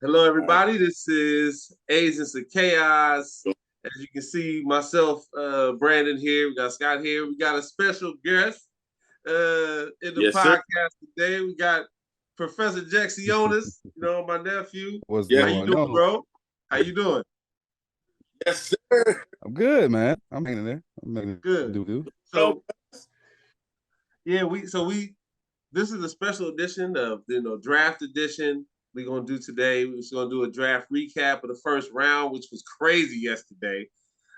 Hello, All right. everybody. This is Agents of Chaos. As you can see, myself, Brandon here. We got Scott here. We got a special guest in the Yes, sir. podcast today. We got Professor Jacksionis, my nephew. What's How Yes, you going doing, on? bro? How you doing? yes, sir. I'm good, man. I'm hanging in there. I'm making Good. do do. No, So yeah, we this is a special edition of draft edition. We're gonna do today. We're just gonna do a draft recap of the first round, which was crazy yesterday.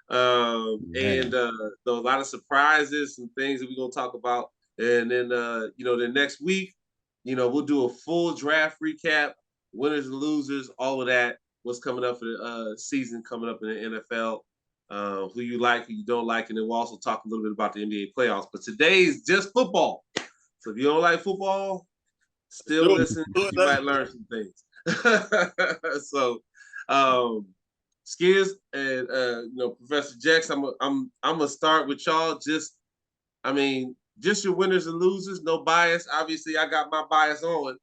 And Man, there were a lot of surprises and things that we're gonna talk about. And then the next week, we'll do a full draft recap, winners and losers, all of that. What's coming up for the season coming up in the NFL, who you like, who you don't like, and then we'll also talk a little bit about the NBA playoffs. But today's just football. So if you don't like football, let's still do it. listen. Do it. You might learn some things. So, um, Skiz and Professor Jex, I'm gonna start with y'all. Just your winners and losers, no bias. Obviously, I got my bias on.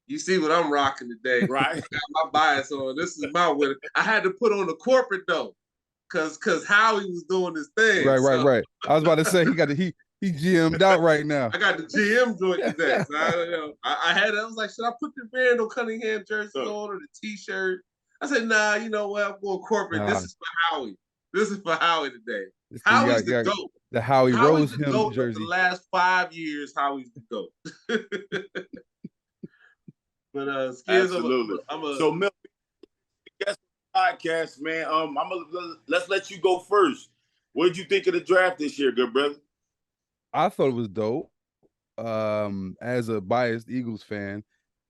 You see what I'm rocking today. Right. I got my bias on. This is my winner. I had to put on the corporate though, cause Howie was doing his thing. So right. I was about to say he GM'd out right now. I got the GM joint today. So I was like, should I put the Randall Cunningham jersey on or the T-shirt? I said, nah. You know what? I'm going corporate. This Nah, is for Howie. This is for Howie today. you Howie's the got GOAT. the Howie Howie's Rose the him GOAT of the jersey. last 5 years. Howie's the GOAT. But Skiz, Absolutely. I'm a So, Mel, guess podcast, man. Let's let you go first. What did you think of the draft this year, good brother? I thought it was dope. As a biased Eagles fan,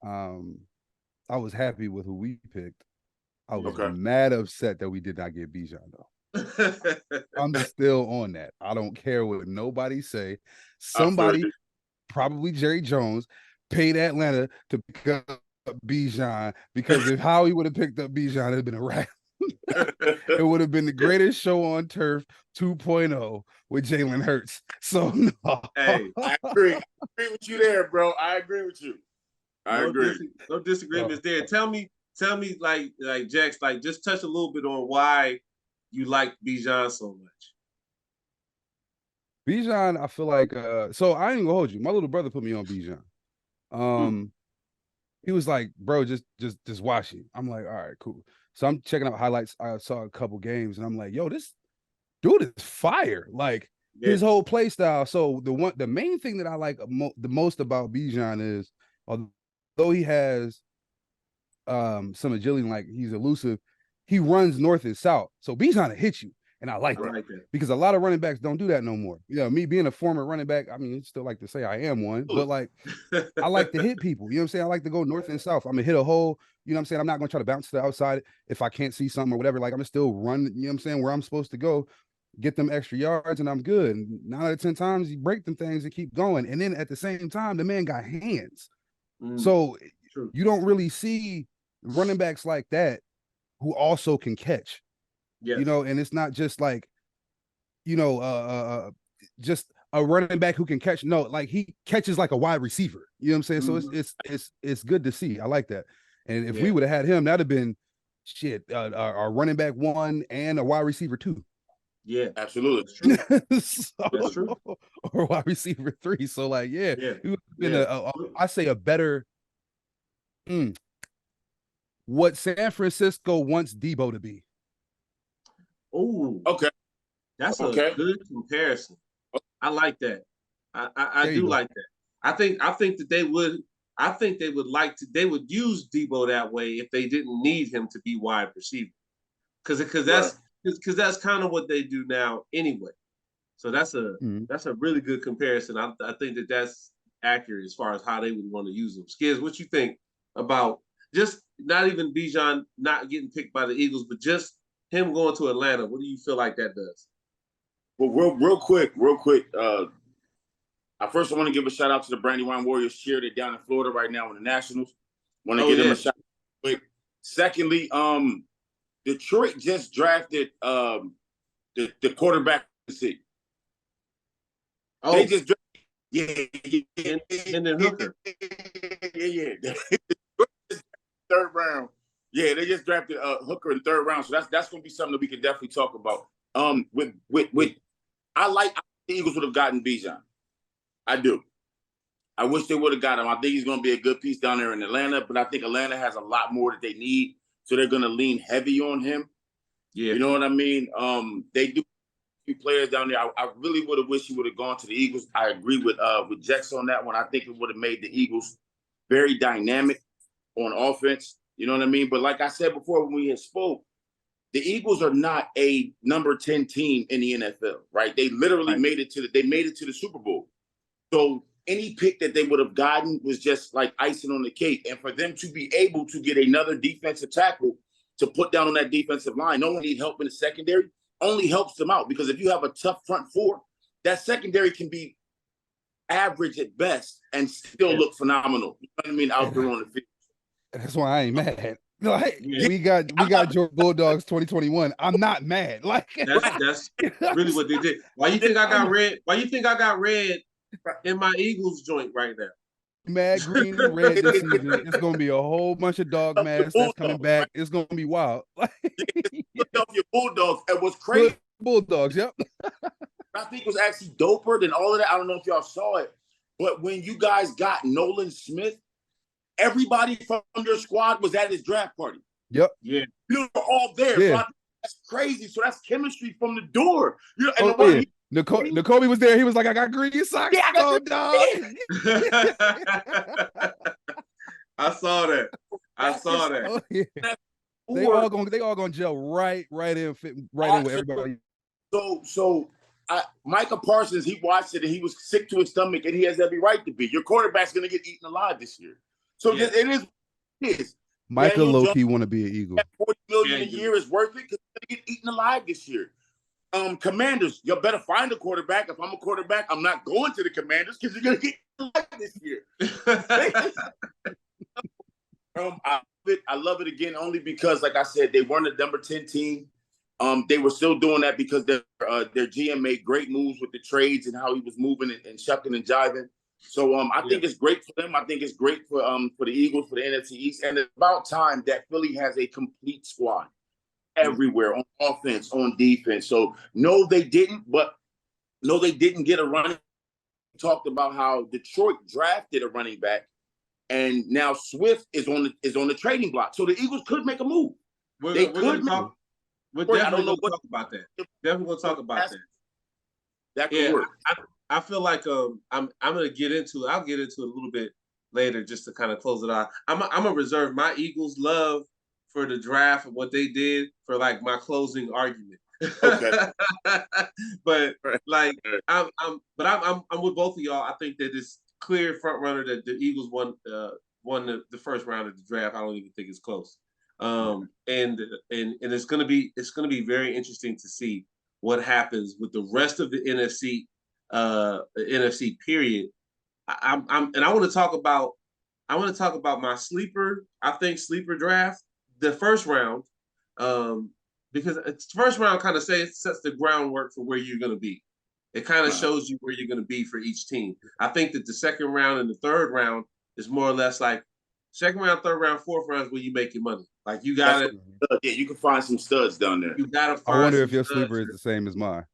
I was happy with who we picked. I was Okay. mad upset that we did not get Bijan though. I'm still on that. I don't care what nobody say. I feel Somebody, probably Jerry Jones, paid Atlanta to pick up Bijan because if Howie would have picked up Bijan, it'd been a wrap. It would have been the greatest show on turf 2.0 with Jalen Hurts. So no. Hey, I agree. I agree with you there, bro. I agree with you. I agree. no disagreements there. Tell me, like Jax, like just touch a little bit on why you like Bijan so much. Bijan, I feel like so I ain't gonna hold you. My little brother put me on Bijan. Hmm. He was like, bro, just watch it. I'm like, all right, cool. So I'm checking out highlights. I saw a couple games and I'm like, yo, this dude is fire. Like Yeah. his whole play style. So the main thing that I like the most about Bijan is although he has some agility, like he's elusive, he runs north and south. So Bijan to hit you. And I like that because a lot of running backs don't do that no more. You know, me being a former running back, I mean, still like to say I am one, but like I like to hit people. You know what I'm saying? I like to go north and south. I'm gonna hit a hole. You know what I'm saying? I'm not gonna try to bounce to the outside if I can't see something or whatever. Like I'm gonna still run, you know what I'm saying, where I'm supposed to go, get them extra yards, and I'm good. And 9 out of 10 times you break them things and keep going. And then at the same time, the man got hands. So True. you don't really see running backs like that who also can catch. Yes. You know, and it's not just like, just a running back who can catch. No, like he catches like a wide receiver. You know what I'm saying? Mm-hmm. So it's good to see. I like that. And if we would have had him, that'd have been shit. Our running back 1 and a wide receiver 2. Yeah, absolutely. That's true. Or wide receiver 3. So like, he would have been I say a better. What San Francisco wants Debo to be. Oh, okay. That's a good comparison. I like that. I do like that. I think that they would. I think they would they would use Debo that way if they didn't need him to be wide receiver, because that's kind of what they do now anyway. So that's a really good comparison. I think that that's accurate as far as how they would want to use him. Skiz, what you think about just not even Bijan not getting picked by the Eagles, but just him going to Atlanta? What do you feel like that does? Well, real quick. I first want to give a shout out to the Brandywine Warriors cheer. They're down in Florida right now in the Nationals. Want to give them a shout out. Quick. Secondly, Detroit just drafted the quarterback. Oh, they just and then Hooker. Yeah. Third round. Yeah, they just drafted Hooker in the 3rd round, so that's going to be something that we can definitely talk about. With I like the Eagles would have gotten Bijan. I do. I wish they would have got him. I think he's going to be a good piece down there in Atlanta, but I think Atlanta has a lot more that they need, so they're going to lean heavy on him. Yeah, you know what I mean. They do players down there. I really would have wished he would have gone to the Eagles. I agree with Jex on that one. I think it would have made the Eagles very dynamic on offense. You know what I mean? But like I said before when we had spoke, the Eagles are not a number 10 team in the NFL, right? They literally made it to the Super Bowl. So any pick that they would have gotten was just like icing on the cake. And for them to be able to get another defensive tackle to put down on that defensive line, no one need help in the secondary, only helps them out, because if you have a tough front four, that secondary can be average at best and still look phenomenal. You know what I mean? Out there on the field. That's why I ain't mad. Like, we got Georgia Bulldogs 2021. I'm not mad. Like that's really what they did. Why you think I got red? Why you think I got red in my Eagles joint right now? Mad green and red this season. It's gonna be a whole bunch of dog masks that's coming back. It's gonna be wild. Philadelphia Bulldogs. And what's crazy, Bulldogs, yep. I think was actually doper than all of that. I don't know if y'all saw it, but when you guys got Nolan Smith, everybody from your squad was at his draft party. Yep. Yeah. You were all there. Yeah. So that's crazy. So that's chemistry from the door. You know, and yeah. Nakobe was there. He was like, I got green socks. Yeah, oh, dog. I saw that. Oh, yeah. They all gonna gel right in, fit right in with everybody. So Micah Parsons, he watched it and he was sick to his stomach, and he has every right to be. Your quarterback's gonna get eaten alive this year. So it is. Micah low-key want to be an Eagle. $40 million a year is worth it because he's gonna get eaten alive this year. Commanders, you better find a quarterback. If I'm a quarterback, I'm not going to the Commanders because you're gonna get eaten alive this year. I love it again only because, like I said, they weren't a number 10 team. They were still doing that because their GM made great moves with the trades and how he was moving and shucking and jiving. So I think it's great for them. I think it's great for the Eagles, for the NFC East. And it's about time that Philly has a complete squad everywhere on offense, on defense. So no, they didn't get a running. We talked about how Detroit drafted a running back, and now Swift is on the trading block. So the Eagles could make a move. We're definitely going to talk about that. Definitely going to talk about that. That could work. I feel like I'm going to get into it. I'll get into it a little bit later just to kind of close it out. I'm going to reserve my Eagles love for the draft and what they did for like my closing argument. Okay. But like I'm with both of y'all. I think that it's clear front runner that the Eagles won the first round of the draft. I don't even think it's close. And it's gonna be very interesting to see what happens with the rest of the NFC period. I want to talk about my sleeper. I think sleeper draft, the first round, because it's first round kind of sets the groundwork for where you're gonna be. It kind of shows you where you're going to be for each team. I think that the second round and the third round is more or less like second round, third round, fourth round is where you make your money. Like you got to, you can find some studs down there. You got to find. I wonder if your sleeper is the same as mine.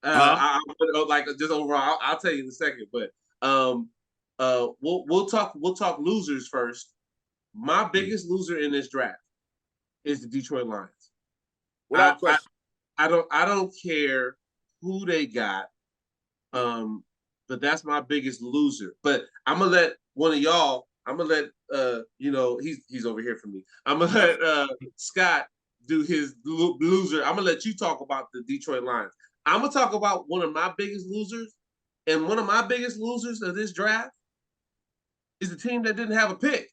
Like just overall, I'll tell you in a second. But we'll talk losers first. My biggest loser in this draft is the Detroit Lions. Without question. I don't care who they got, but that's my biggest loser. But I'm gonna let one of y'all. I'm gonna let he's over here for me. I'm gonna let Scott do his loser. I'm gonna let you talk about the Detroit Lions. I'm gonna talk about one of my biggest losers, and one of my biggest losers of this draft is the team that didn't have a pick.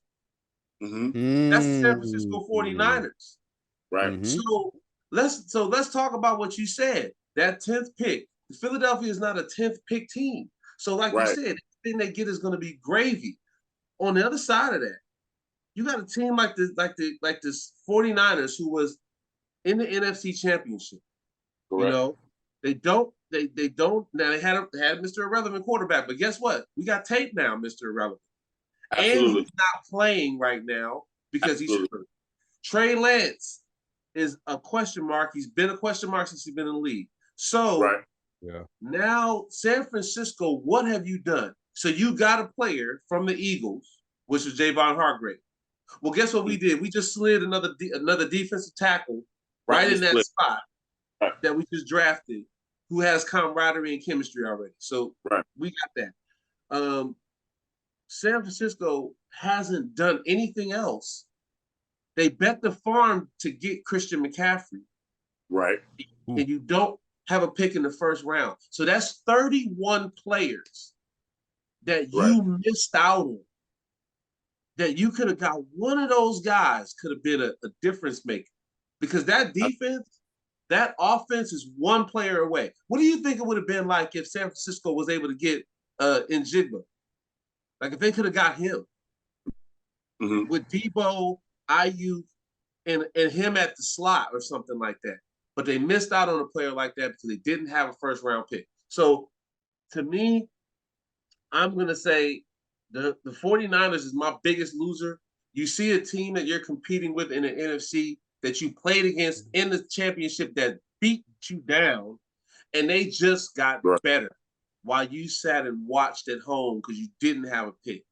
Mm-hmm. That's the San Francisco 49ers. Right. Mm-hmm. So let's talk about what you said. That 10th pick, Philadelphia is not a 10th pick team. So like you said, everything they get is going to be gravy. On the other side of that, you got a team like this 49ers who was in the NFC Championship. Correct. You know, they don't now they had Mr. Irrelevant quarterback, but guess what? We got tape now, Mr. Irrelevant. Absolutely. And he's not playing right now because he's hurt. Trey Lance is a question mark. He's been a question mark since he's been in the league. So now San Francisco, what have you done? So you got a player from the Eagles, which is Javon Hargrave. Well, guess what we did? We just slid another defensive tackle right in that spot that we just drafted, who has camaraderie and chemistry already. So we got that. San Francisco hasn't done anything else. They bet the farm to get Christian McCaffrey. Right. And you don't have a pick in the first round. So that's 31 players that you missed out on. That you could have got one of those guys could have been a difference maker. Because that defense, that offense is one player away. What do you think it would have been like if San Francisco was able to get Njigba? Like if they could have got him with Debo, Ayuk, and him at the slot or something like that. But they missed out on a player like that because they didn't have a first round pick. So to me, I'm going to say the 49ers is my biggest loser. You see a team that you're competing with in the NFC that you played against in the championship that beat you down, and they just got better while you sat and watched at home because you didn't have a pick.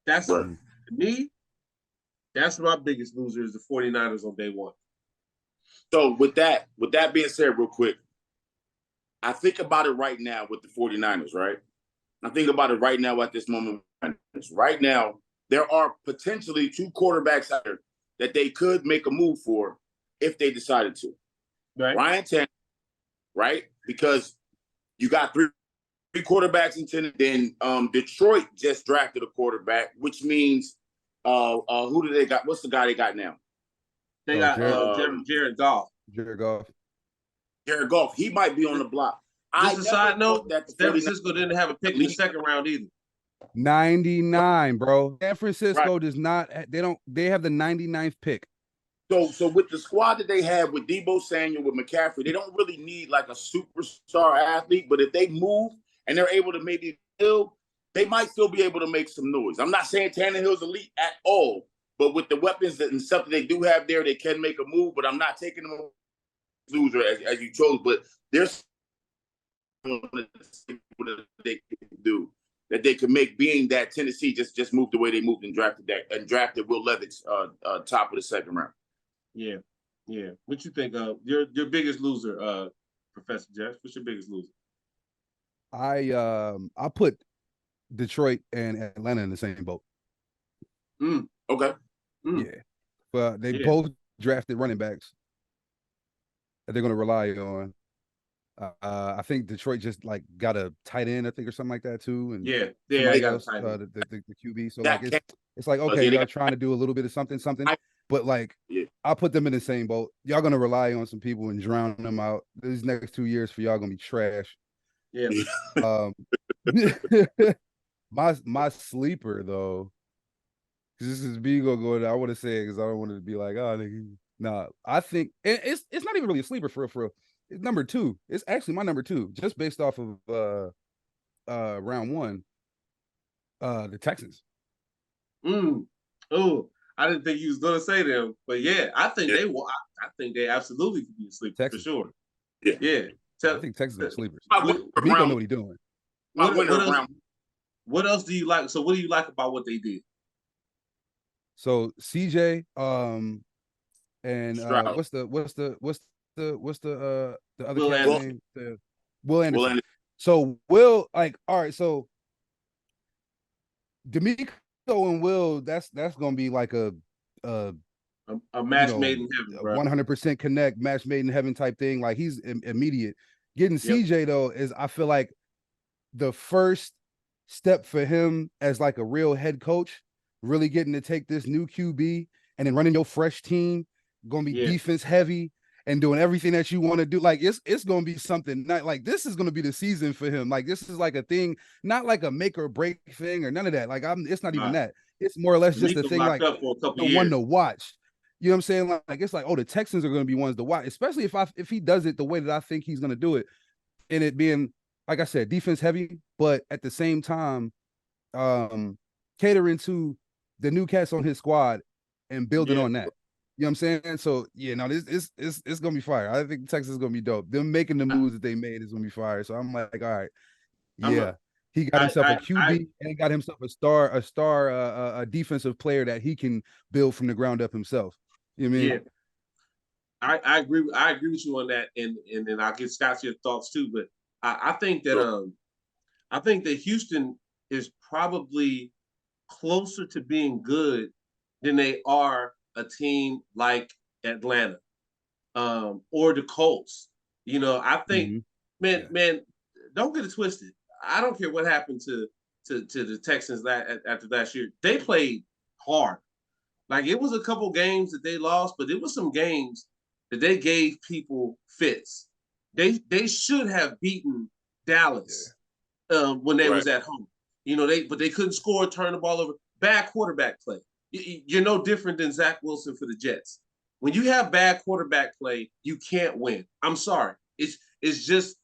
That's to me, that's my biggest loser is the 49ers on day one. So with that being said, real quick, I think about it right now with the 49ers, right? I think about it right now at this moment. Right now, there are potentially two quarterbacks out there that they could make a move for if they decided to. Right. Ryan Tannehill, right? Because you got three quarterbacks in Tennessee. Then Detroit just drafted a quarterback, which means who do they got? What's the guy they got now? They got Jared Goff. Jared Goff. Jared Goff. He might be on the block. Just a side note, San Francisco didn't have a pick in the second round either. 99, bro. San Francisco does not. They have the 99th pick. So with the squad that they have with Debo Samuel, with McCaffrey, they don't really need like a superstar athlete. But if they move and they're able to maybe build, they might still be able to make some noise. I'm not saying Tannehill's elite at all, but with the weapons and stuff that they do have there, they can make a move. But I'm not taking them a loser as you chose. But there's that they can do that they can make, being that Tennessee just moved the way they moved and drafted Will Levis top of the second round. Yeah. What you think of your biggest loser, Professor Jess? What's your biggest loser? I put Detroit and Atlanta in the same boat. Okay. Yeah. Well, they both drafted running backs that they're going to rely on. I think Detroit just like got a tight end, I think, or something like that too. And they got a tight end. The QB. So like it's like, okay, y'all trying to do a little bit of something, but like I'll put them in the same boat. Y'all gonna rely on some people and drown them out. These next 2 years for y'all gonna be trash. Yeah. My sleeper though, because this is Beagle going. I want to say it because I don't want it to be like, oh, nah. I think it's not even really a sleeper for real. It's number 2. It's actually my number 2, just based off of round 1. The Texans. Oh, I didn't think you was gonna say them, but yeah, I think they will. I think they absolutely could be a sleeper Texans. For sure. Yeah. I think Texans are sleepers. Beagle know what he's doing. What else do you like? So what do you like about what they did? So CJ, and what's the other guy's name? Will Anderson. So Will, like, all right, so D'Amico and Will, that's gonna be like a match made in heaven, bro. 100% connect, match made in heaven type thing. Like he's immediate. Getting CJ though is, I feel like, the first step for him as like a real head coach, really getting to take this new QB and then running your fresh team, gonna be defense heavy and doing everything that you want to do. Like it's gonna be something, not like this is gonna be the season for him. Like this is like a thing, not like a make or break thing or none of that. Like it's not even that. It's more or less just a thing like the one to watch. You know what I'm saying? Like it's like, oh, the Texans are gonna be ones to watch, especially if he does it the way that I think he's gonna do it, and it being, like I said, defense heavy, but at the same time, catering to the new cats on his squad and building on that. You know what I'm saying? So yeah, no, it's gonna be fire. I think Texas is gonna be dope. Them making the moves that they made is gonna be fire. So I'm like, all right, yeah. He got himself a QB and got himself a defensive player that he can build from the ground up himself. You know what I mean? Yeah. I agree. I agree with you on that, and I'll get Scott your thoughts too. But I think that I think that Houston is probably closer to being good than they are a team like Atlanta or the Colts. You know, I think, man, don't get it twisted. I don't care what happened to the Texans after last year. They played hard. Like it was a couple games that they lost, but it was some games that they gave people fits. They should have beaten Dallas when they was at home. You know, but they couldn't score, turn the ball over. Bad quarterback play. You're no different than Zach Wilson for the Jets. When you have bad quarterback play, you can't win. I'm sorry. It's just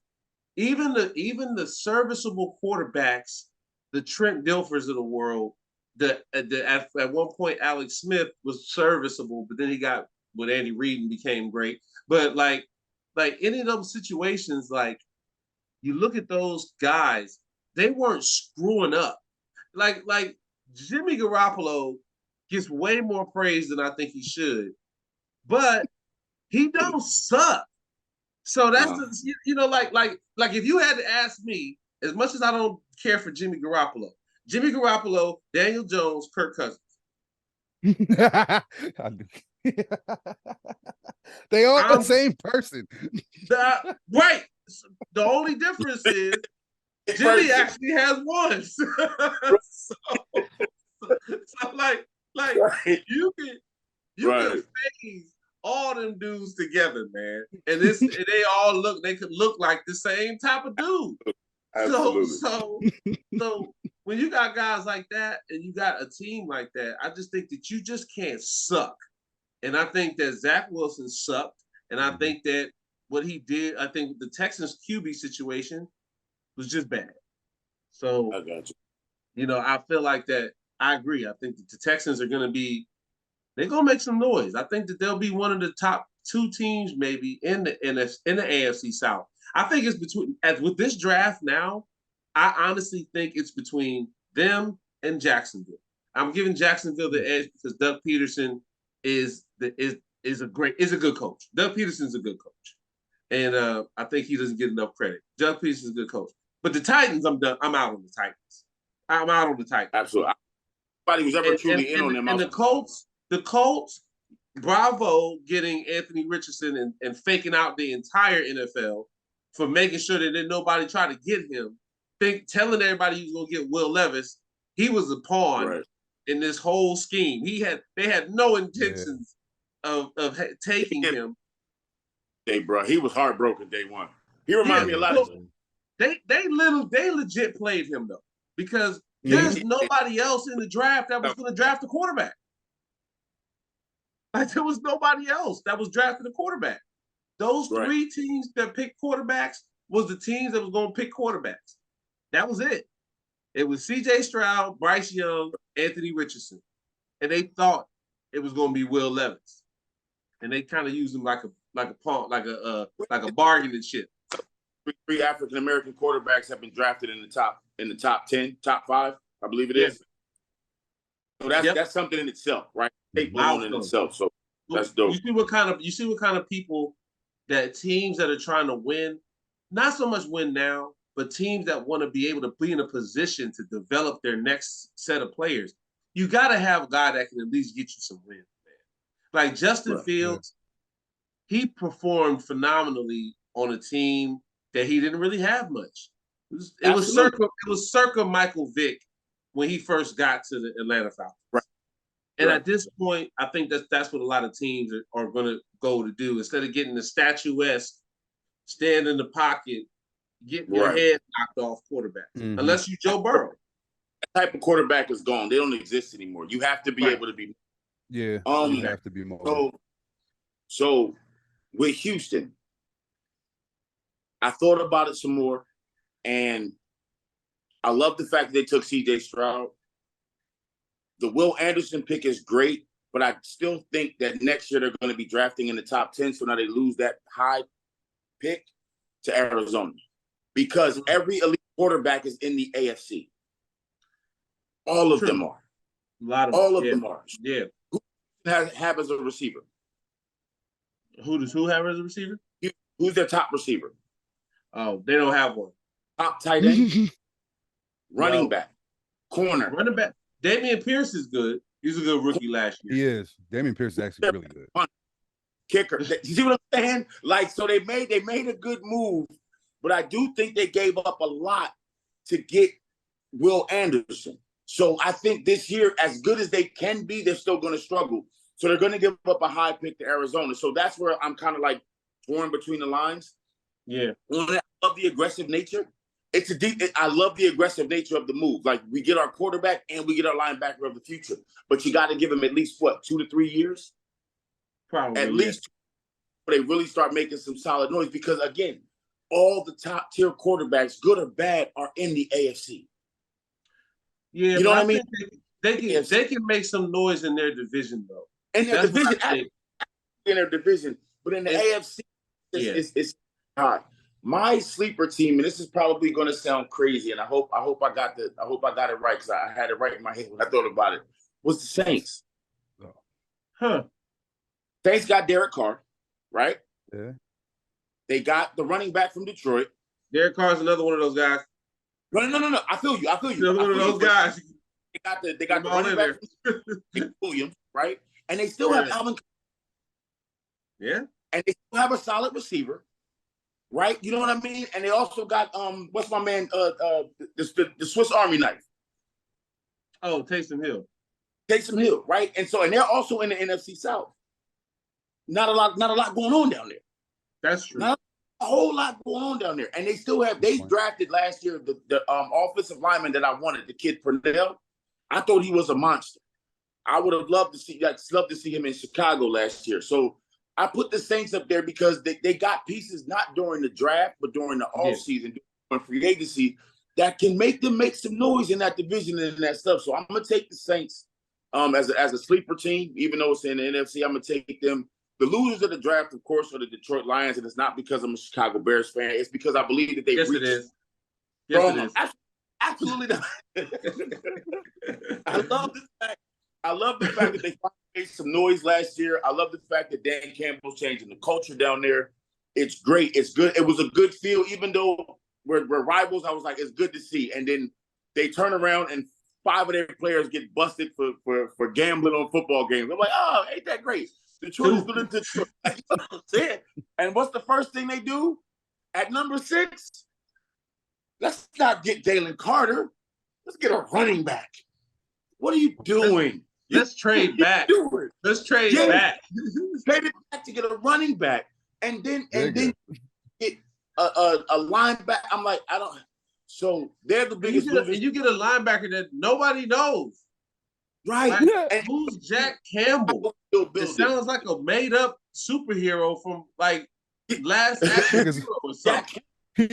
even the serviceable quarterbacks, the Trent Dilfers of the world. At one point Alex Smith was serviceable, but then he got with Andy Reid and became great. But like any of those situations, like you look at those guys, they weren't screwing up. Like Jimmy Garoppolo gets way more praise than I think he should, but he don't suck. So that's like if you had to ask me, as much as I don't care for Jimmy Garoppolo, Daniel Jones, Kirk Cousins. They all the same person. Right. The only difference is Jimmy actually has one. so like you can phase all them dudes together, man. And they all could look like the same type of dude. So when you got guys like that and you got a team like that, I just think that you just can't suck. And I think that Zach Wilson sucked. And I think that what he did, I think the Texans QB situation was just bad. So I got you. You know, I feel like that. I agree. I think that the Texans are going to they're going to make some noise. I think that they'll be one of the top two teams maybe in the AFC South. I think it's with this draft now, I honestly think it's between them and Jacksonville. I'm giving Jacksonville the edge because Doug Peterson is a good coach. Doug Peterson's a good coach. And I think he doesn't get enough credit. Doug Peterson's a good coach. But the Titans, I'm done. I'm out on the Titans. I'm out on the Titans. Absolutely. Nobody was ever truly in on them. And the Colts, bravo getting Anthony Richardson and faking out the entire NFL for making sure that nobody tried to get him. Telling everybody he was going to get Will Levis. He was a pawn in this whole scheme. They had no intentions of taking him. Bro, he was heartbroken day one. He reminded me a lot of him. They legit played him though, because there's nobody else in the draft that was going to draft a quarterback. Like there was nobody else that was drafting a quarterback. Those three teams that picked quarterbacks was the teams that was going to pick quarterbacks. That was it. It was C.J. Stroud, Bryce Young, Anthony Richardson, and they thought it was going to be Will Levis, and they kind of used him like a bargaining chip. 3 African American quarterbacks have been drafted in the top 10, top 5, I believe it is. So that's something in itself, right? Take blown in itself. So that's dope. You see what kind of people that teams that are trying to win, not so much win now, but teams that want to be able to be in a position to develop their next set of players. You got to have a guy that can at least get you some wins, man. Like Justin Fields, he performed phenomenally on a team that he didn't really have much. It was circa Michael Vick when he first got to the Atlanta Falcons. Right. And at this point, I think that's what a lot of teams are going to go to do. Instead of getting the statuesque, stand in the pocket, get your head knocked off quarterback. Unless you Joe Burrow. That type of quarterback is gone. They don't exist anymore. You have to be able to be. Yeah. You have to be more. So with Houston, I thought about it some more, and I love the fact that they took C.J. Stroud. The Will Anderson pick is great, but I still think that next year they're going to be drafting in the top 10. So now they lose that high pick to Arizona because every elite quarterback is in the AFC. All of them are. All of them are. Yeah. Who have as a receiver? Who does who have as a receiver? Who's their top receiver? Oh, they don't have one. Top tight end, running back, corner. Running back. Dameon Pierce is good. He's a good rookie last year. He is. Dameon Pierce is actually really good. Kicker. You see what I'm saying? Like, so they made a good move, but I do think they gave up a lot to get Will Anderson. So I think this year, as good as they can be, they're still going to struggle. So they're going to give up a high pick to Arizona. So that's where I'm kind of like torn between the lines. Yeah. I love the aggressive nature. I love the aggressive nature of the move. Like, we get our quarterback and we get our linebacker of the future. But you got to give them at least, 2 to 3 years? Probably. At least they really start making some solid noise. Because, again, all the top-tier quarterbacks, good or bad, are in the AFC. Yeah, you know what I mean? They can make some noise in their division, though. In their division, but in the AFC, it's hard. My sleeper team, and this is probably going to sound crazy, and I hope I got it right because I had it right in my head when I thought about it. Was the Saints? Saints got Derek Carr, right? Yeah. They got the running back from Detroit. Derek Carr's another one of those guys. No. I feel you. One of those guys. They got the running back from Williams, right? And they still have Alvin. Yeah. And they still have a solid receiver. Right, you know what I mean, and they also got what's my man, the Swiss Army knife. Oh, Taysom Hill, right, and they're also in the NFC South. Not a lot going on down there. That's true. Not a whole lot going on down there, and they still have. They drafted last year the offensive lineman that I wanted, the kid Purnell. I thought he was a monster. I would have loved to see him in Chicago last year. So I put the Saints up there because they got pieces not during the draft, but during the offseason, during free agency, that can make them make some noise in that division and that stuff. So I'm going to take the Saints as a sleeper team, even though it's in the NFC. I'm going to take them. The losers of the draft, of course, are the Detroit Lions, and it's not because I'm a Chicago Bears fan. It's because I believe that they reached. It is. Yes, it is. Absolutely not. I love the fact that they made some noise last year. I love the fact that Dan Campbell's changing the culture down there. It's great. It's good. It was a good feel, even though we're rivals. I was like, it's good to see. And then they turn around and 5 of their players get busted for gambling on football games. I'm like, oh, ain't that great? Detroit is going to Detroit. You know what I'm saying? And what's the first thing they do at number 6? Let's not get Jalen Carter. Let's get a running back. What are you doing? Let's trade back. Let's trade back. Trade it back to get a running back, and then get a linebacker. I'm like, I don't. So they're the biggest. You get a linebacker that nobody knows, right? Like, and who's Jack Campbell? It sounds like a made-up superhero from like Last Action Hero or something.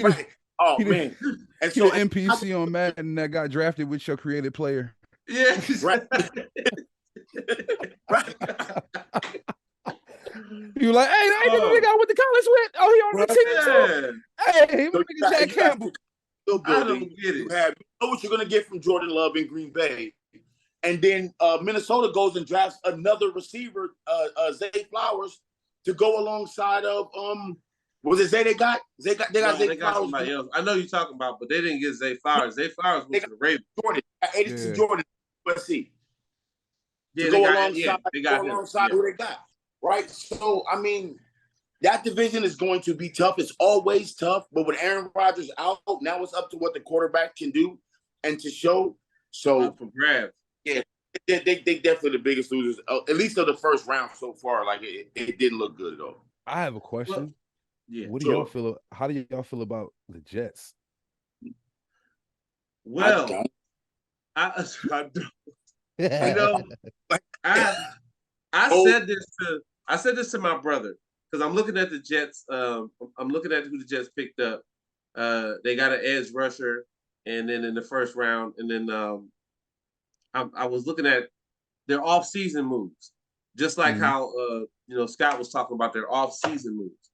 Right. Oh man, and so an NPC on Madden that got drafted with your created player. Yeah, right. Right. You like, hey, that ain't the nigga I went to college with. Oh, he on the team too. Hey, my nigga Jack Campbell. I don't get it. You know what you're gonna get from Jordan Love in Green Bay, and then Minnesota goes and drafts another receiver, Zay Flowers, to go alongside of Was it Zay they got? Zay Flowers. Somebody else. I know you're talking about, but they didn't get Zay Flowers. Zay Flowers went to the Ravens. Jordan, USC. Yeah, to go alongside who they got. Right? So, I mean, that division is going to be tough. It's always tough. But with Aaron Rodgers out, now it's up to what the quarterback can do and to show. So, for grabs. Yeah, they definitely the biggest losers, at least of the first round so far. Like, it didn't look good at all. I have a question. Well, yeah, what do y'all feel? How do y'all feel about the Jets? Well, I don't. You know, I said this to my brother because I'm looking at the Jets. I'm looking at who the Jets picked up. They got an edge rusher, and then in the first round, and then I was looking at their off-season moves. just like how Scott was talking about their off-season moves.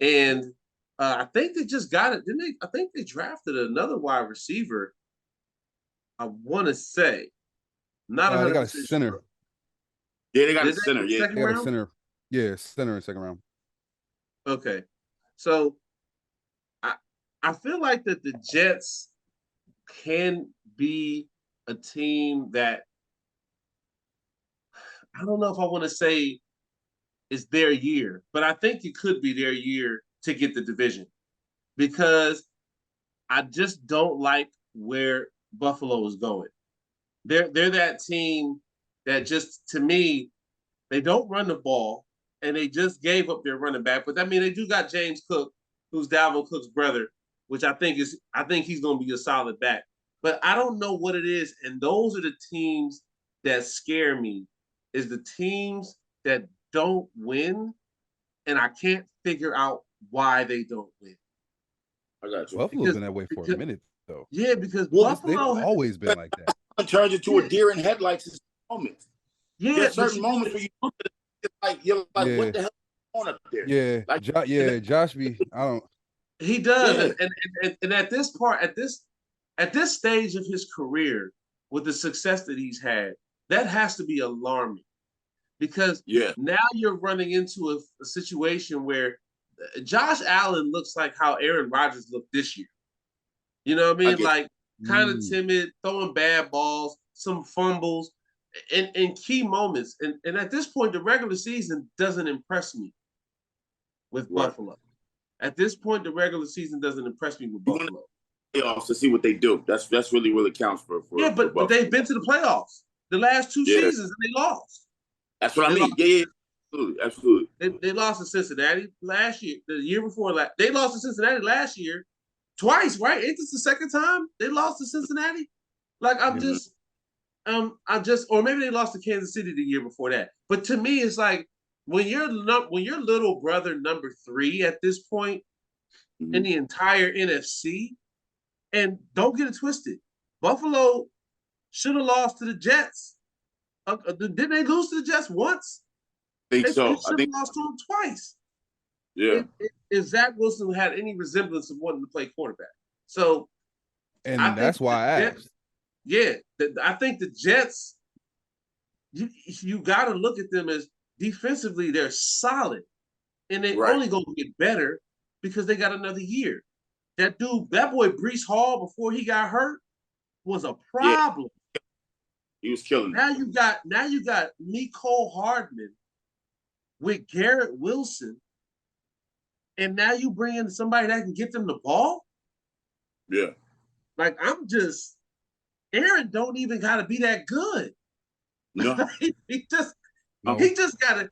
And I think they just got it, didn't they? I think they drafted another wide receiver. I want to say, not 100%. They got a center. Sure. Yeah, they got a center. Yeah, they got a center. Yeah, center in second round. Okay, so I feel like that the Jets can be a team that I don't know if I want to say is their year, but I think it could be their year to get the division because I just don't like where Buffalo is going. They're that team that just, to me, they don't run the ball and they just gave up their running back. But I mean, they do got James Cook, who's Dalvin Cook's brother, which I think he's going to be a solid back. But I don't know what it is, and those are the teams that scare me. Is the teams that don't win, and I can't figure out why they don't win. I got you. Buffalo's been that way for a minute, though. Yeah, because Buffalo they've always been like that. It turns into a deer in headlights in moments. Yeah, there's certain moments where you look at it, you're like, what the hell is going on up there? Yeah, like, Josh B. I don't. He does, and at this part, at this stage of his career, with the success that he's had, that has to be alarming, because now you're running into a situation where Josh Allen looks like how Aaron Rodgers looked this year. You know what I mean? Like kind of timid, throwing bad balls, some fumbles, in key moments. And at this point, the regular season doesn't impress me with Buffalo. At this point, the regular season doesn't impress me with Buffalo. Playoffs to see what they do. That's really counts for but they've been to the playoffs the last two seasons and they lost. That's what I mean. Absolutely. They lost to Cincinnati last year. The year before that, they lost to Cincinnati last year twice, right? Ain't this the second time they lost to Cincinnati? Like or maybe they lost to Kansas City the year before that. But to me, it's like when your little brother number 3 at this point in the entire NFC, and don't get it twisted, Buffalo should have lost to the Jets. Didn't they lose to the Jets once? I think so. I think lost to them twice. Yeah. If Zach Wilson had any resemblance of wanting to play quarterback. So, and that's why I asked. I think the Jets, you got to look at them as defensively, they're solid. And they're only going to get better because they got another year. That boy Breece Hall, before he got hurt, was a problem. Yeah. He was killing. Now you got Mecole Hardman with Garrett Wilson, and now you bring in somebody that can get them the ball. Yeah, like Aaron don't even got to be that good. No, he just gotta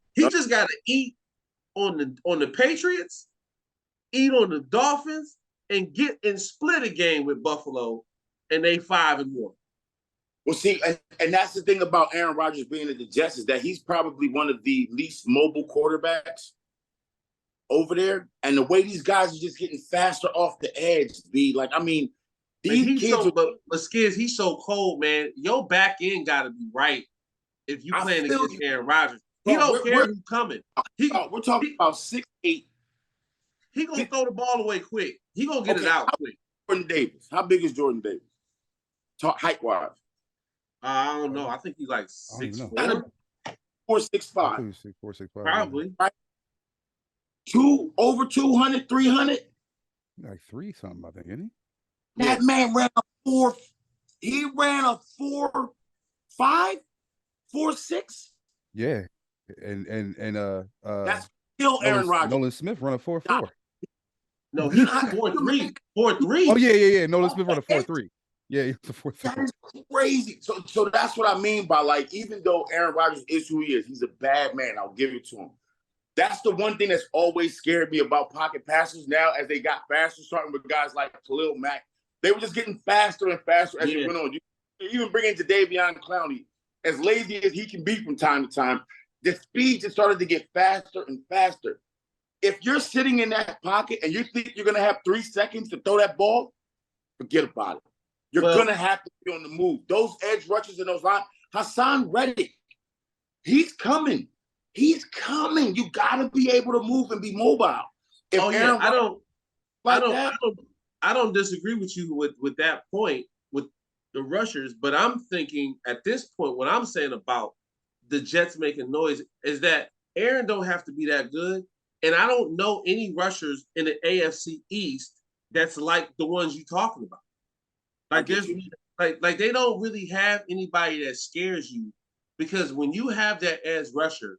eat on the Patriots, eat on the Dolphins, and split a game with Buffalo, and they 5-1. Well, see, and that's the thing about Aaron Rodgers being at the Jets is that he's probably one of the least mobile quarterbacks over there. And the way these guys are just getting faster off the edge, these kids Skids, he's so cold, man. Your back end got to be right if you playing against Aaron Rodgers. He don't care who's coming. We're talking about 6'8". He gonna throw the ball away quick. He gonna get it out quick. Jordan Davis. How big is Jordan Davis? Height-wise. I don't know. I think he's like 6'4". 4'6'5". 4'6'5". Probably. Right. Over 200, 300. Like 3 something, I think, isn't he? That man ran a 4. He ran a 4.5, 4.6. Yeah, and that's still Aaron Rodgers. Nolan Smith run a 4.4. No, he's 4.3. 4.3. Oh yeah. Nolan Smith run a 4.3. Yeah, he's a 4.3. That is crazy. So that's what I mean by, like, even though Aaron Rodgers is who he is, he's a bad man. I'll give it to him. That's the one thing that's always scared me about pocket passers now as they got faster, starting with guys like Khalil Mack. They were just getting faster and faster as they went on. You even bring in Jadeveon Clowney, as lazy as he can be from time to time, the speed just started to get faster and faster. If you're sitting in that pocket and you think you're going to have 3 seconds to throw that ball, forget about it. You're going to have to be on the move. Those edge rushers in those lines, Hassan Reddick, he's coming. He's coming. You gotta be able to move and be mobile. If yeah, Aaron I don't disagree with you with that point with the rushers, but I'm thinking at this point, what I'm saying about the Jets making noise is that Aaron don't have to be that good, and I don't know any rushers in the AFC East that's like the ones you talking about. Like there's like they don't really have anybody that scares you, because when you have that edge rusher,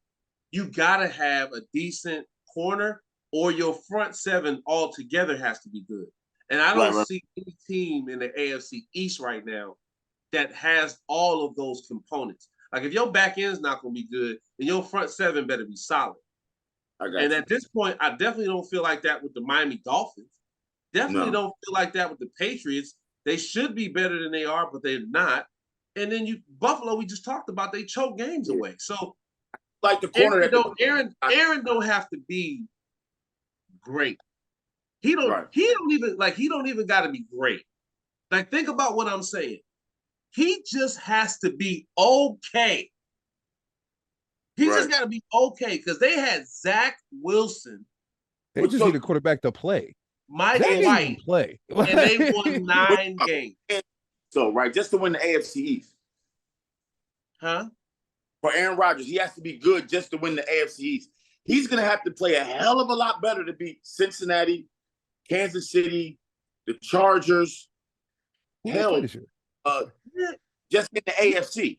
you gotta have a decent corner, or your front seven altogether has to be good. And I don't see any team in the AFC East right now that has all of those components. Like if your back end's not going to be good, then your front seven better be solid. And at this point, I definitely don't feel like that with the Miami Dolphins. Definitely don't feel like that with the Patriots. They should be better than they are, but they're not. And then Buffalo, we just talked about, they choke games away. So like the corner Aaron don't have to be great. He don't even got to be great. Like, think about what I'm saying. He just has to be okay. He just got to be okay, because they had Zach Wilson. They just need a quarterback to play. Mike White play, and they won 9 games. So just to win the AFC East, huh? For Aaron Rodgers, he has to be good just to win the AFC East. He's gonna have to play a hell of a lot better to beat Cincinnati, Kansas City, the Chargers. Hell, just in the AFC.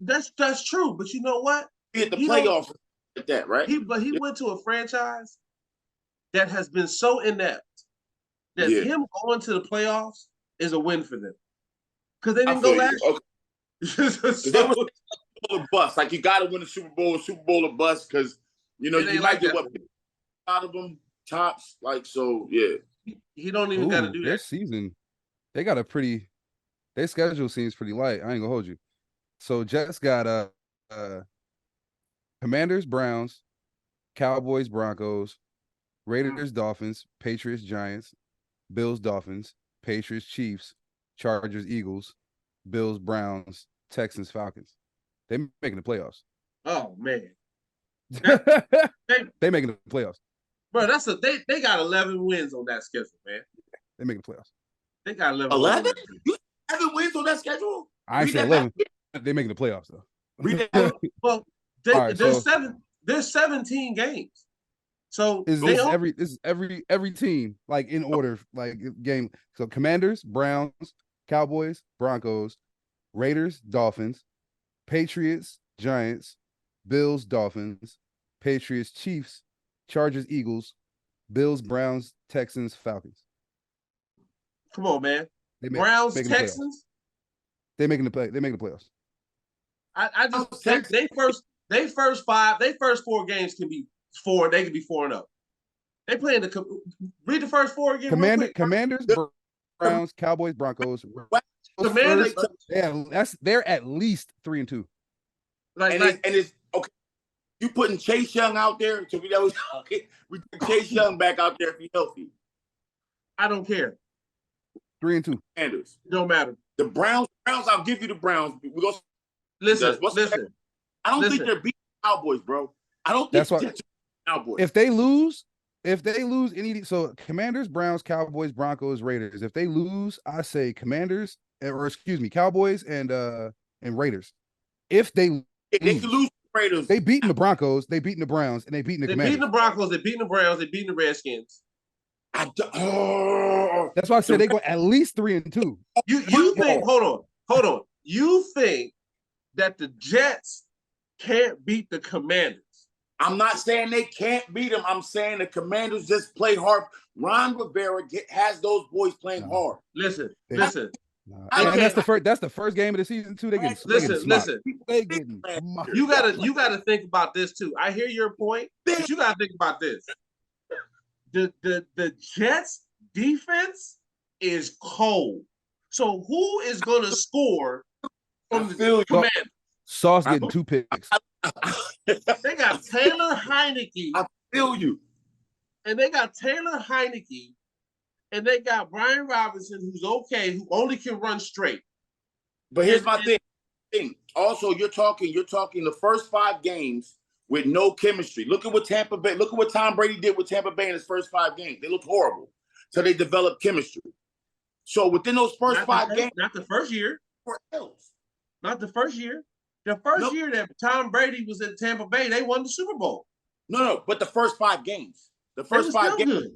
That's true, but you know what? He hit the playoffs like that, right? He went to a franchise that has been so inept that him going to the playoffs is a win for them, because they didn't go last year. They were a bust. Like, you got to win the Super Bowl or bust, because you might get out of them tops. Like, so he don't even got to do that. Their season, they got their schedule seems pretty light. I ain't gonna hold you. So Jets got Commanders, Browns, Cowboys, Broncos, Raiders, Dolphins, Patriots, Giants, Bills, Dolphins, Patriots, Chiefs, Chargers, Eagles, Bills, Browns, Texans, Falcons. They making the playoffs. Oh man, they making the playoffs, bro. They got 11 wins on that schedule, man. They making the playoffs. They got 11. 11? You 11 wins on that schedule? I ain't say 11. They making the playoffs though. Well, there's 17 games. So this is every team, like, in order, like, game. So Commanders, Browns, Cowboys, Broncos, Raiders, Dolphins, Patriots, Giants, Bills, Dolphins, Patriots, Chiefs, Chargers, Eagles, Bills, Browns, Texans, Falcons. Come on, man. Browns, Texans. They making the playoffs. I just think they first 4 games can be 4. They can be 4-0. They playing read the first 4 again. Commanders, Browns, Cowboys, Broncos. Commanders, they're at least 3-2. It's okay. You putting Chase Young out there? So we put Chase Young back out there if he's healthy. I don't care. 3-2. Commanders. It don't matter. The Browns. I'll give you the Browns. We're gonna listen. I don't think they're beating Cowboys, bro. I don't think they're Cowboys. If they lose any, so Commanders, Browns, Cowboys, Broncos, Raiders. If they lose, I say Cowboys and Raiders. If they can lose the Raiders, they beating the Broncos, they beating the Browns, and they beating the Commanders. Beating the Broncos, they beating the Browns, they beating the Redskins. That's why I said they go at least 3-2. You think? Hold on. You think that the Jets can't beat the Commanders? I'm not saying they can't beat them. I'm saying the Commanders just play hard. Ron Rivera has those boys playing hard. Listen. And that's the first game of the season too. Listen. They getting you gotta think about this too. I hear your point, but you gotta think about this. The Jets defense is cold. So who is gonna score from the Commanders? Sauce getting 2 picks. They got Taylor Heineke. I feel you. And they got Taylor Heineke, and they got Brian Robinson, who's okay, who only can run straight. But here's my thing. Also, you're talking the first 5 games with no chemistry. Look at what Tampa Bay, look at what Tom Brady did with Tampa Bay in his first 5 games. They looked horrible. So they developed chemistry. So within those first 5 games, not the first year. Else. Not the first year. The first year that Tom Brady was at Tampa Bay, they won the Super Bowl. No, but the first 5 games. The first 5 games. Good.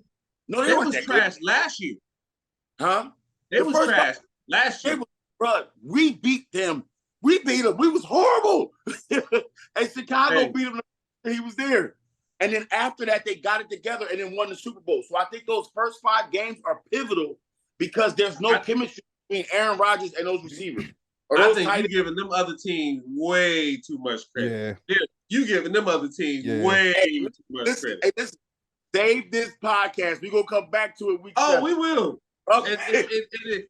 No, they was trash last year. Huh? They was trash last year. Bro, we beat them. We beat them. We was horrible. And Chicago beat them. He was there. And then after that, they got it together and then won the Super Bowl. So I think those first 5 games are pivotal because there's no chemistry between Aaron Rodgers and those receivers. I think you're giving them other teams way too much credit. Yeah. You giving them other teams way too much credit. Hey, listen, save this podcast. We're going to come back to it. We will. Okay.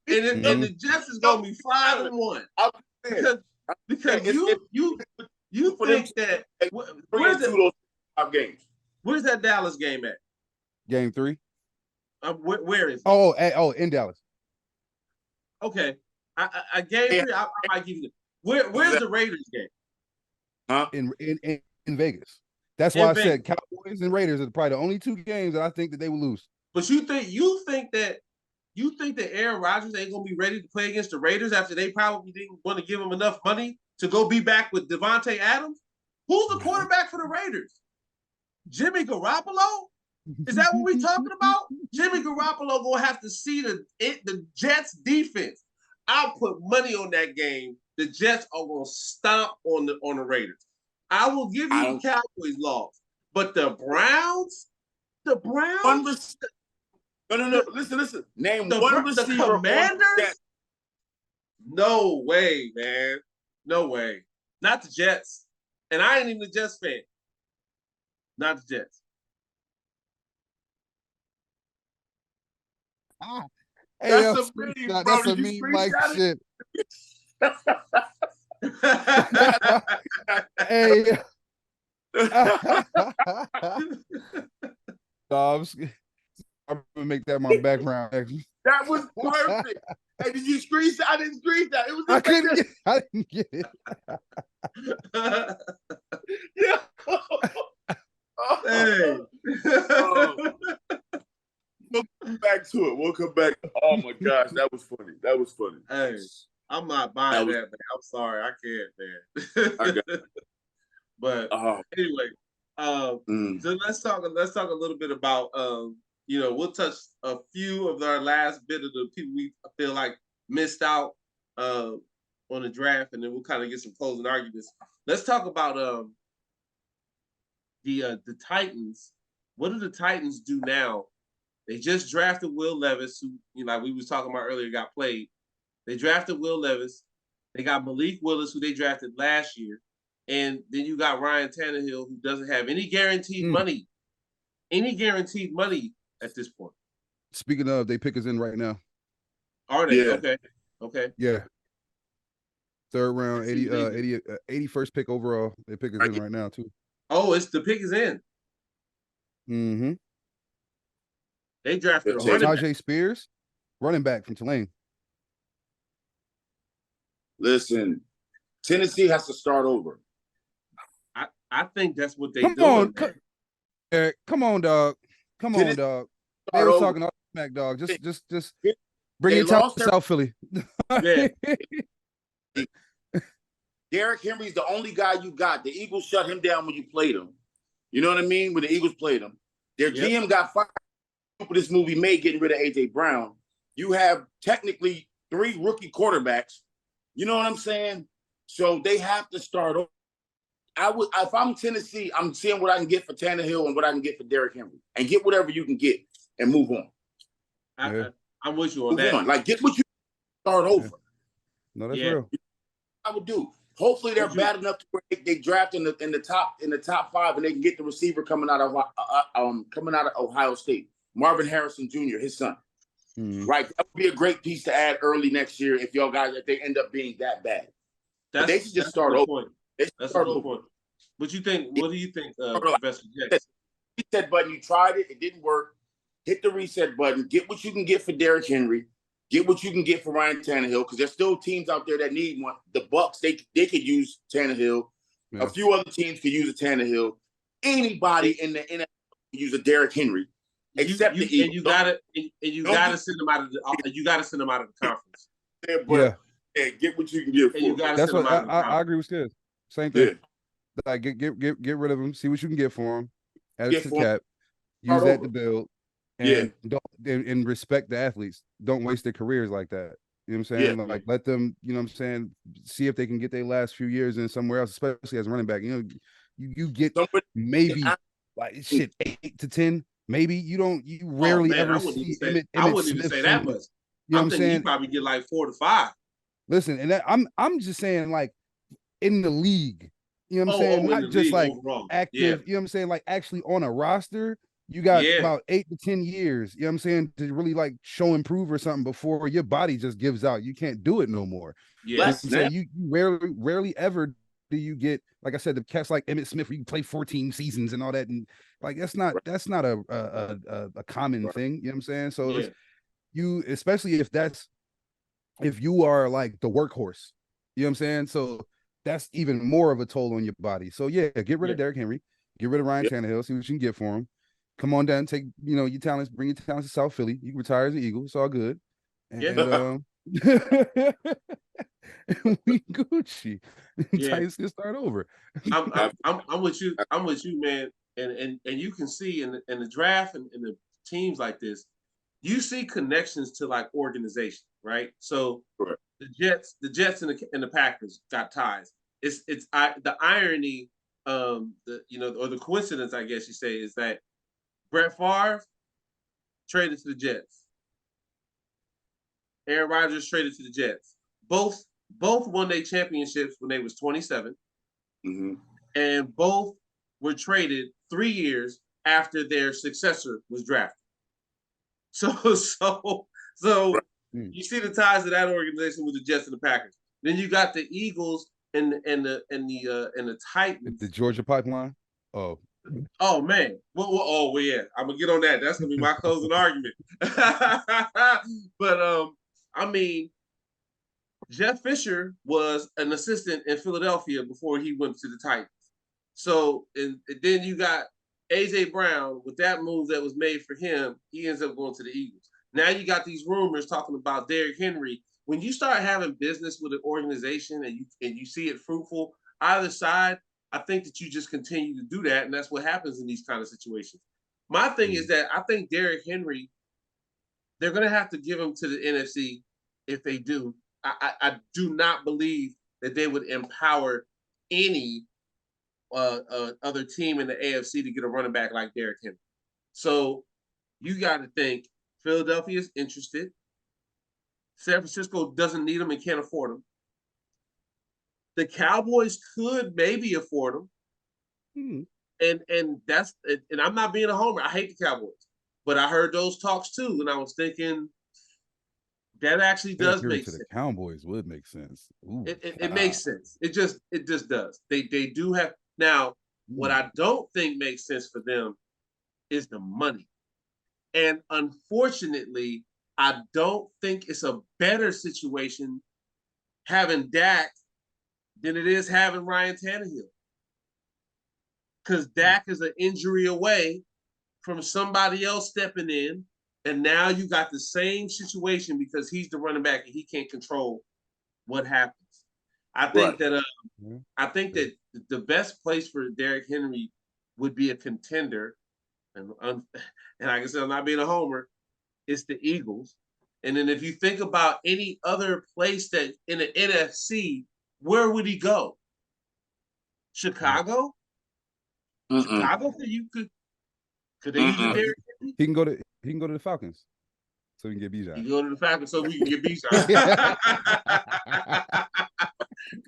And the Jets is going to be 5-1. Because you think that where's that Dallas game at? Game 3. Where is it? Oh, in Dallas. Okay. I game 3. I might give you. Where's the Raiders game? Huh? In Vegas. That's why I said Cowboys and Raiders are probably the only 2 games that I think that they will lose. But you think that Aaron Rodgers ain't gonna be ready to play against the Raiders after they probably didn't want to give him enough money to go be back with Devontae Adams? Who's the quarterback for the Raiders? Jimmy Garoppolo? Is that what we talking about? Jimmy Garoppolo gonna have to see the Jets defense. I'll put money on that game. The Jets are gonna stomp on the Raiders. I will give you the Cowboys loss, but the Browns. No. Listen. Name one receiver. The Commanders. No way, man. No way. Not the Jets. And I ain't even a Jets fan. Not the Jets. Hey, that's a mean Mike shit. Hey. I'm gonna make that my background. That was perfect. Hey, did you screenshot? I didn't screenshot. It was. I didn't get it. Yeah. Hey. We'll come back to it. We'll come back. Oh my gosh, that was funny. Hey, I'm not buying that, man. I'm sorry, I can't, man. But anyway, so let's talk a little bit about we'll touch a few of our last bit of the people we feel like missed out on the draft, and then we'll kind of get some closing arguments. Let's talk about the Titans. What do the Titans do now? They just drafted Will Levis, who, like we was talking about earlier, got played. They drafted Will Levis. They got Malik Willis, who they drafted last year. And then you got Ryan Tannehill, who doesn't have any guaranteed money. Any guaranteed money at this point. Speaking of, they pick us in right now. Are they? Yeah. Okay. Yeah. 3rd round, 81st pick overall. They pick us in right now, too. Oh, it's the pick is in. Mm-hmm. They drafted Tajay Spears, running back from Tulane. Listen, Tennessee has to start over. I think that's what they do. Eric, come on, dog. Come on, dog. They were talking all smack, dog. Just bring your talent to South Philly. Yeah. Derrick Henry's the only guy you got. The Eagles shut him down when you played him. You know what I mean? When the Eagles played him. Their GM got fired for this movie made getting rid of A.J. Brown. You have technically 3 rookie quarterbacks. You know what I'm saying? So they have to start over. If I'm Tennessee, I'm seeing what I can get for Tannehill and what I can get for Derrick Henry. And get whatever you can get and move on. I'm with you on that. Like, get what you start over. No, that's real. I would do. Hopefully they're bad enough to where they draft in the top 5 and they can get the receiver coming out of Ohio State. Marvin Harrison Jr., his son. Mm-hmm. Right. That would be a great piece to add early next year if they end up being that bad. They should just start over. That's a good point. What do you think, Professor Jets? Reset button, you tried it, it didn't work. Hit the reset button, get what you can get for Derrick Henry, get what you can get for Ryan Tannehill, because there's still teams out there that need one. The Bucks, they could use Tannehill. A few other teams could use a Tannehill. Anybody in the NFL could use a Derrick Henry, except the Eagles. And you gotta send them out of the conference. Yeah, get what you can get for. You gotta That's send what them out of the conference. I agree with Skiz. Same thing. Yeah. Like get rid of him. See what you can get for him. Add Get it to the for 'em. cap. Use that to build. And Yeah. don't respect the athletes. Don't waste their careers like that. You know what I'm saying? Yeah. Like let them, you know what I'm saying, see if they can get their last few years in somewhere else, especially as a running back. You know, you get maybe like shit 8 to 10. Maybe you rarely ever see Emmitt I wouldn't even Smith say that much. You know what I'm saying? You probably get like 4 to 5. Listen, and I'm just saying, like in the league, you know what I'm saying? Not just like overall. active, you know what I'm saying? Like actually on a roster, you got about 8 to 10 years, you know what I'm saying, to really like show improve or something before your body just gives out. You can't do it no more. Yeah, you rarely ever do you get, like I said, the cats like Emmitt Smith, where you play 14 seasons and all that, and like that's not a common thing. You know what I'm saying? So it's, you, especially if you are like the workhorse, you know what I'm saying? So that's even more of a toll on your body. So yeah, get rid of Derrick Henry, get rid of Ryan Tannehill, see what you can get for him. Come on down, take your talents, bring your talents to South Philly. You can retire as an Eagle, it's all good. And we Gucci. Titans can start over. I'm with you. I'm with you, man. And you can see in the draft and in the teams like this, you see connections to like organization, right? So the Jets and the Packers got ties. It's the irony, or the coincidence, I guess you say, is that Brett Favre traded to the Jets. Aaron Rodgers traded to the Jets. Both won their championships when they was 27, and both were traded 3 years after their successor was drafted. So you see the ties of that organization with the Jets and the Packers. Then you got the Eagles and the Titans. The Georgia pipeline. Oh man. Well, yeah. I'm gonna get on that. That's gonna be my closing argument. But I mean, Jeff Fisher was an assistant in Philadelphia before he went to the Titans. So and then you got AJ Brown with that move that was made for him. He ends up going to the Eagles. Now you got these rumors talking about Derrick Henry. When you start having business with an organization and you see it fruitful, either side, I think that you just continue to do that, and that's what happens in these kind of situations. My thing is that I think Derrick Henry, they're going to have to give him to the NFC if they do. I do not believe that they would empower any other team in the AFC to get a running back like Derrick Henry. So you got to think Philadelphia is interested. San Francisco doesn't need him and can't afford him. The Cowboys could maybe afford him. And that's, and I'm not being a homer. I hate the Cowboys, but I heard those talks too, and I was thinking that actually does make sense. The Cowboys would make sense. It makes sense. It just does. They do have now. What I don't think makes sense for them is the money, and unfortunately, I don't think it's a better situation having Dak than it is having Ryan Tannehill. Because Dak is an injury away from somebody else stepping in, and now you got the same situation because he's the running back and he can't control what happens. I think that the best place for Derrick Henry would be a contender, and like I said, I'm not being a homer. It's the Eagles, and then if you think about any other place that in the NFC, where would he go? Chicago? Chicago? Could they use Derrick Henry? He can go to the Falcons, so we can get Bijan. He can go to the Falcons, so we can get Bijan.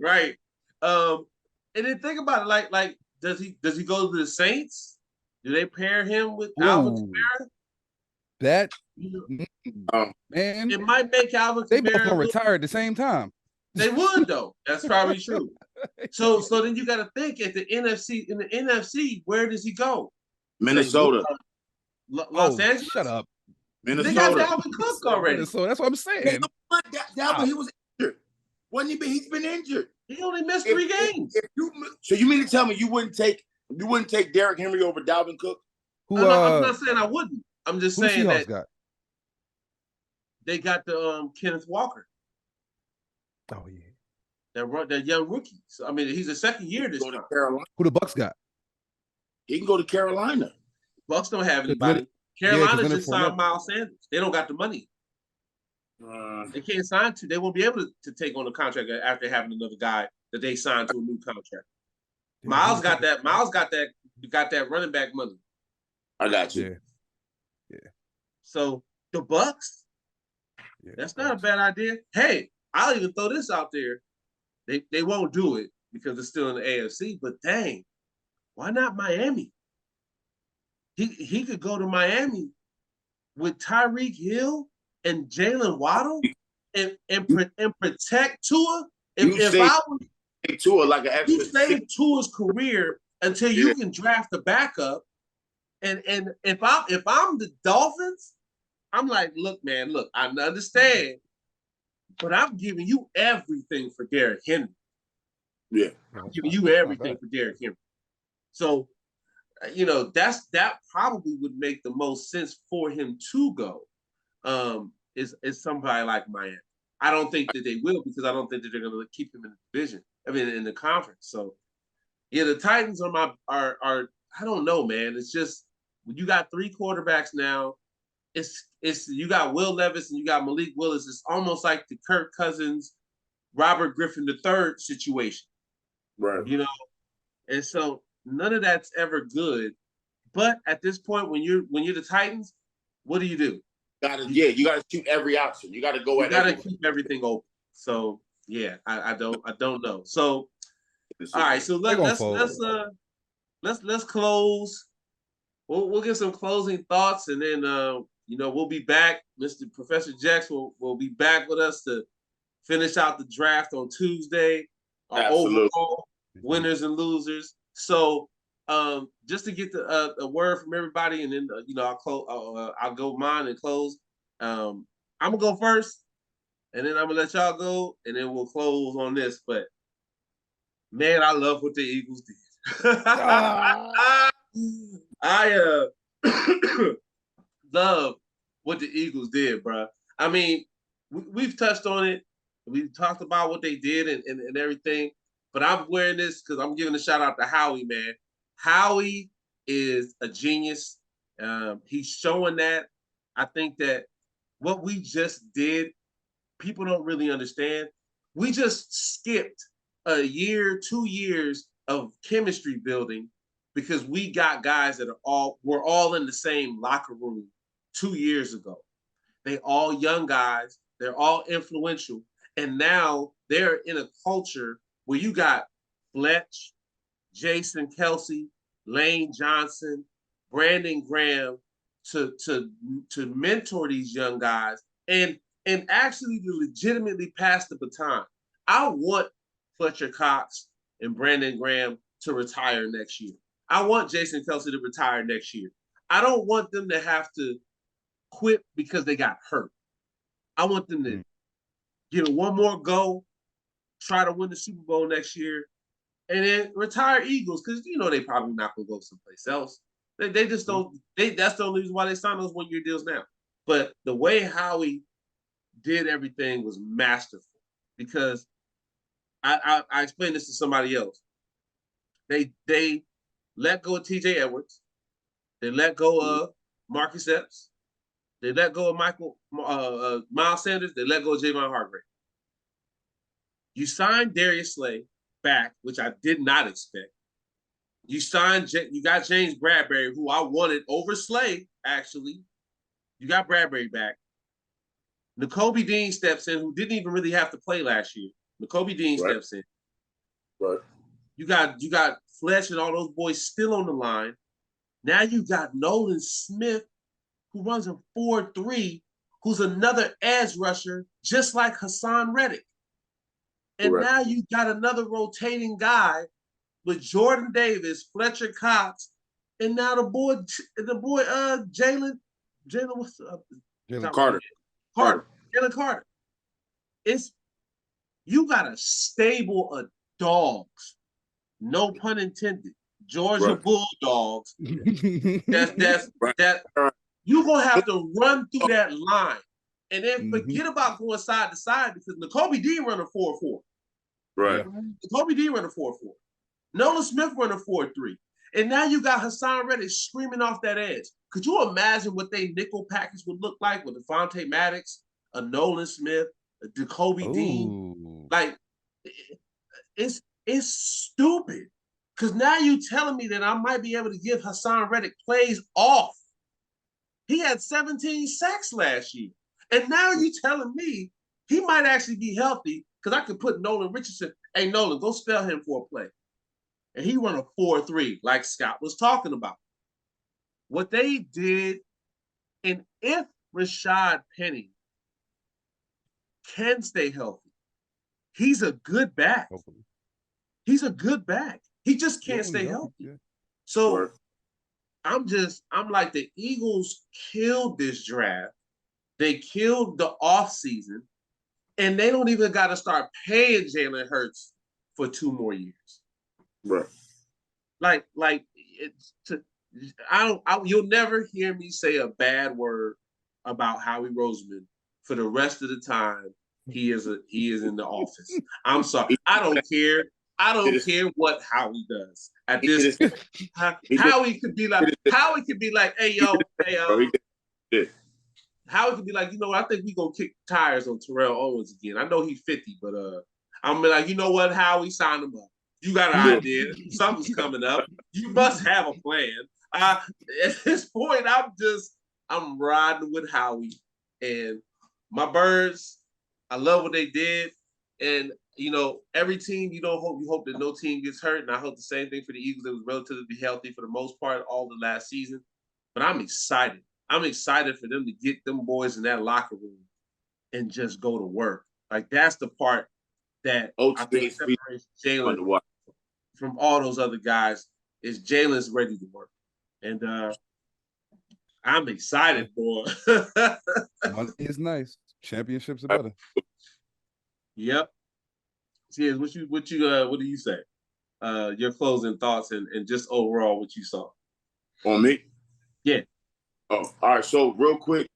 Right. And then think about it, like does he go to the Saints? Do they pair him with Alvin Kamara? That man, it might make Alvin Kamara. They both gonna retire at the same time. They would though. That's probably true. So then you got to think at the NFC. In the NFC, where does he go? Minnesota, Los Angeles. Shut up. Minnesota. They got Dalvin Cook already. So that's what I'm saying. Dalvin, he was injured. Wasn't he? He's been injured. He only missed 3 games. So you mean to tell me you wouldn't take Derrick Henry over Dalvin Cook? Who? I'm not saying I wouldn't. I'm just saying that got? they got the Kenneth Walker. Oh yeah. That young rookie. So I mean, he's a second year this time. Who the Bucks got? He can go to Carolina. Bucks don't have anybody. Carolina just signed Miles Sanders. They don't got the money. They can't sign to. They won't be able to take on a contract after having another guy that they signed to a new contract. Miles got that. Miles got that running back money. I got you. Yeah. So the Bucks. Yeah, that's not a bad idea. Hey, I'll even throw this out there. They won't do it because it's still in the AFC. But dang, why not Miami? He could go to Miami with Tyreek Hill and Jalen Waddle and protect Tua. If Tua like an extra. You save Tua's career until you can draft a backup. And if I'm the Dolphins, I'm like, look, man, I understand, but I'm giving you everything for Derrick Henry. Yeah, I'm giving you everything for Derrick Henry. So, that probably would make the most sense for him to go. Is somebody like Miami. I don't think that they will because I don't think that they're going to keep him in the division. I mean, in the conference. So, yeah, the Titans are I don't know, man. It's just when you got 3 quarterbacks now. It's you got Will Levis and you got Malik Willis. It's almost like the Kirk Cousins, Robert Griffin III situation, right? And so none of that's ever good. But at this point, when you're the Titans, what do? You got to shoot every option. You got to go. You got to keep everything open. So yeah, I don't know. So all right, so let's close. We'll get some closing thoughts, and then we'll be back. Mr. Professor Jex will be back with us to finish out the draft on Tuesday. Overall winners and losers. So just to get a word from everybody, and then I'll close. I'll go mine and close. I'm gonna go first, and then I'm gonna let y'all go, and then we'll close on this. But man, I love what the Eagles did. I love what the Eagles did, bro. I mean, we've touched on it. We've talked about what they did and everything. But I'm wearing this because I'm giving a shout out to Howie, man. Howie is a genius. He's showing that. I think that what we just did, people don't really understand. We just skipped a year, 2 years of chemistry building because we got guys that were all in the same locker room 2 years ago. They all young guys. They're all influential. And now they're in a culture where you got Fletch, Jason Kelce, Lane Johnson, Brandon Graham to mentor these young guys and actually to legitimately pass the baton. I want Fletcher Cox and Brandon Graham to retire next year. I want Jason Kelce to retire next year. I don't want them to have to quit because they got hurt. I want them to get one more go, try to win the Super Bowl next year, and then retire Eagles because they probably not gonna go someplace else. They just don't. That's the only reason why they signed those 1-year deals now. But the way Howie did everything was masterful because I explained this to somebody else. They let go of T.J. Edwards. They let go of Marcus Epps. They let go of Miles Sanders. They let go of Javon Hargrave. You signed Darius Slay back, which I did not expect. You got James Bradbury, who I wanted over Slay, actually. You got Bradbury back. Nakobe Dean steps in, who didn't even really have to play last year. Nakobe Dean steps in. Right. You got Fletch and all those boys still on the line. Now you got Nolan Smith, who runs a 4.3, who's another edge rusher, just like Hassan Reddick. And now you got another rotating guy with Jordan Davis, Fletcher Cox, and now the boy Jalen what's up? Jalen Carter. Jalen Carter. You got a stable of dogs, no pun intended, Georgia Bulldogs. That's that you're gonna have to run through that line. And then forget about going side to side because Nakobe Dean run a 4-4. Right. Nakobe Dean run a 4-4. Nolan Smith run a 4-3. And now you got Hassan Reddick screaming off that edge. Could you imagine what they nickel package would look like with Devontae Maddox, a Nolan Smith, a Nakobe Dean? Like, it's stupid. Because now you're telling me that I might be able to give Hassan Reddick plays off. He had 17 sacks last year. And now you're telling me he might actually be healthy because I could put Nolan Richardson. Hey, Nolan, go spell him for a play. And he run a 4-3 like Scott was talking about. What they did, and if Rashad Penny can stay healthy, he's a good back. He's a good back. He just can't stay healthy. Yeah. So I'm like, the Eagles killed this draft. They killed the offseason, and they don't even got to start paying Jalen Hurts for 2 more years. Right. Like you'll never hear me say a bad word about Howie Roseman for the rest of the time he is in the office. I'm sorry. I don't care. I don't care what Howie does at this. Howie could be like, hey yo, Howie could be like, you know what? I think we gonna kick tires on Terrell Owens again. I know he's 50, but I'm like, you know what, Howie, sign him up. You got an idea. Something's coming up. You must have a plan. At this point, I'm riding with Howie. And my Birds, I love what they did. And, you know, every team, you hope that no team gets hurt. And I hope the same thing for the Eagles. It was relatively healthy for the most part all the last season. But I'm excited. I'm excited for them to get them boys in that locker room and just go to work. Like, that's the part that I think separates Jalen from all those other guys is Jalen's ready to work. And I'm excited, boy. Money is nice. Championships are better. Yep. Cheers. What do you say? Your closing thoughts and just overall what you saw. On me? Yeah. Oh, all right. So real quick,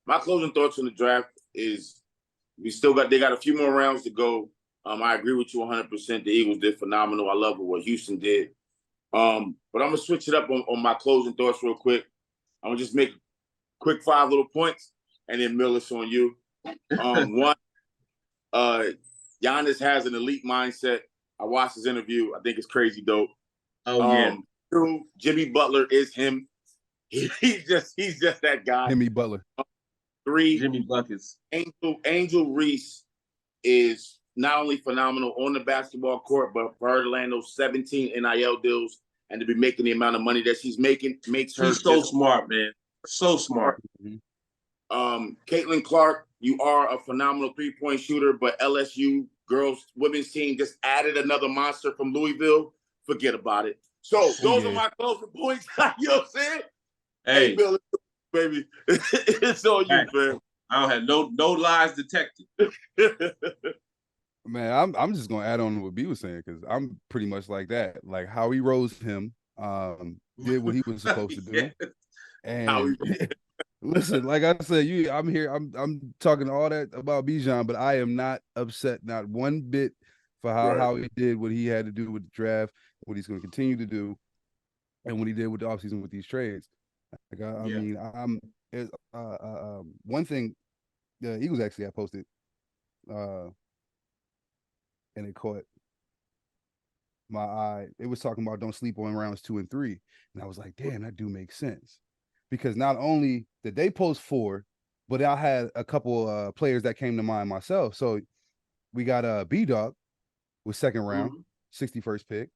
my closing thoughts on the draft is they got a few more rounds to go. I agree with you 100%. The Eagles did phenomenal. I love what Houston did. But I'm gonna switch it up on my closing thoughts real quick. I'm gonna just make quick 5 little points, and then Mill, it's on you. One, Giannis has an elite mindset. I watched his interview. I think it's crazy dope. Yeah. 2, Jimmy Butler is him. He's just that guy. Jimmy Butler. 3, Jimmy Buckets. Angel Reese is not only phenomenal on the basketball court, but for her to land those 17 NIL deals and to be making the amount of money that she's making makes her. She's so smart, man. So smart. Caitlin Clark, you are a phenomenal 3-point shooter, but LSU women's team just added another monster from Louisville. Forget about it. So those are my closing points. You know what I'm saying? Hey, Bill, baby, it's on you, man. I don't have no lies detected. Man, I'm just gonna add on to what B was saying because I'm pretty much like that. Like how he rose him, did what he was supposed to do, and listen, like I said, I'm talking all that about Bijan, but I am not upset, not one bit, for how he did what he had to do with the draft, what he's going to continue to do, and what he did with the offseason with these trades. Like I mean, one thing the Eagles actually I posted, and it caught my eye. It was talking about don't sleep on rounds 2 and 3, and I was like, damn, that do make sense, because not only did they post 4, but I had a couple players that came to mind myself. So we got B-Dog was 2nd round, 61st pick.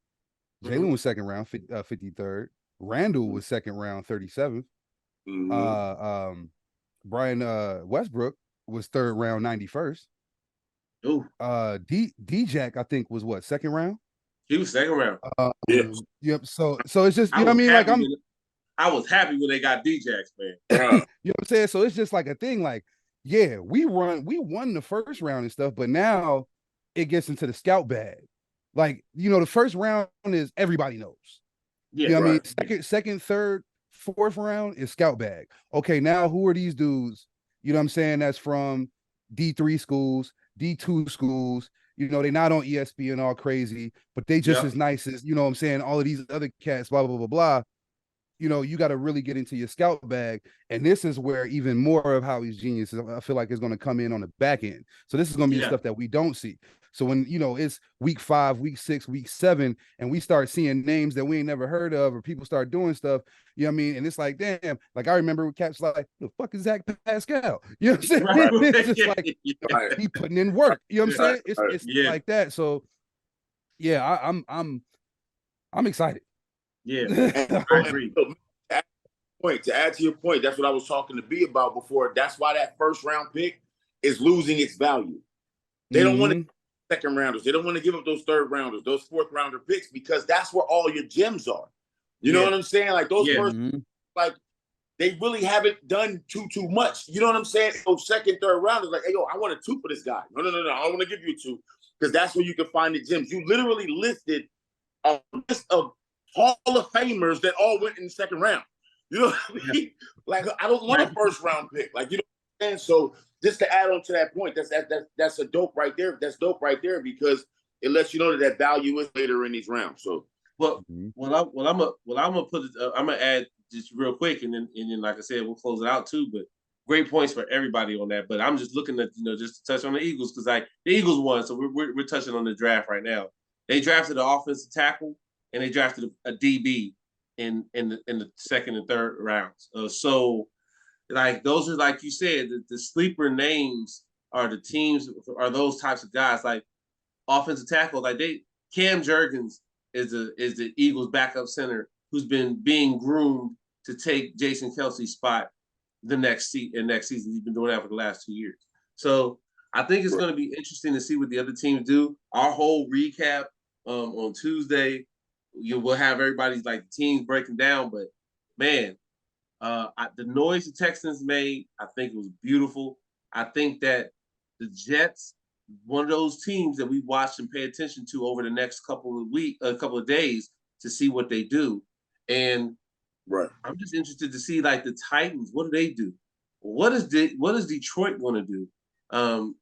Jalen was 2nd round, 53rd. Randall was 2nd round, 37th. Brian Westbrook was 3rd round, 91st. D-Jack, I think, was what, 2nd round? He was 2nd round. Yep. So it's just, you know what I mean? Like I was happy when they got D-Jacks, man. You know what I'm saying? So it's just like a thing, like, yeah, we won the 1st round and stuff, but now it gets into the scout bag. Like, the first round is everybody knows. Yeah, you know right. what I mean? Second, third, fourth round is scout bag. Okay, now who are these dudes? You know what I'm saying? That's from D3 schools, D2 schools. They not on ESPN all crazy, but they just as nice as, what I'm saying, all of these other cats, blah, blah, blah, blah. You got to really get into your scout bag. And this is where even more of Howie's genius, I feel like, is going to come in on the back end. So this is going to be the stuff that we don't see. So when, it's week 5, week 6, week 7, and we start seeing names that we ain't never heard of, or people start doing stuff, you know what I mean? And it's like, damn, like I remember with Caps like, the fuck is Zach Pascal? You know what I'm saying? Right. It's just like, he putting in work. You know what I'm saying? It's like that. So yeah, I'm excited. Yeah, I agree. To add to your point, that's what I was talking to B about before. That's why that first round pick is losing its value. They don't want to second rounders. They don't want to give up those third rounders, those fourth rounder picks, because that's where all your gems are. You know what I'm saying? Like those first, like they really haven't done too much. You know what I'm saying? Those second, third rounders, like, hey, yo, I want a 2 for this guy. No, I don't want to give you a 2, because that's where you can find the gems. You literally listed a list of Hall of Famers that all went in the second round. You know what I mean? Like, I don't want a first round pick. Like, you know what I'm saying? So just to add on to that point, that's a dope right there. That's dope right there, because it lets you know that value is later in these rounds. So I'm gonna put it, I'm gonna add just real quick, and then like I said, we'll close it out too. But great points for everybody on that. But I'm just looking at just to touch on the Eagles, because like the Eagles won, so we're touching on the draft right now. They drafted an offensive tackle and they drafted a DB in the second and third rounds. So like those are, like you said, the sleeper names are the teams, are those types of guys, like offensive tackle. Like Cam Jurgens is the Eagles backup center who's been being groomed to take Jason Kelce's spot next season. He's been doing that for the last 2 years. So I think it's going to be interesting to see what the other teams do. Our whole recap on Tuesday, we'll have everybody's like teams breaking down. But man, the noise the Texans made, I think it was beautiful. I think that the Jets, one of those teams that we watch and pay attention to over the next couple of days to see what they do. And I'm just interested to see, like, the Titans. What do they do? What is Detroit going to do?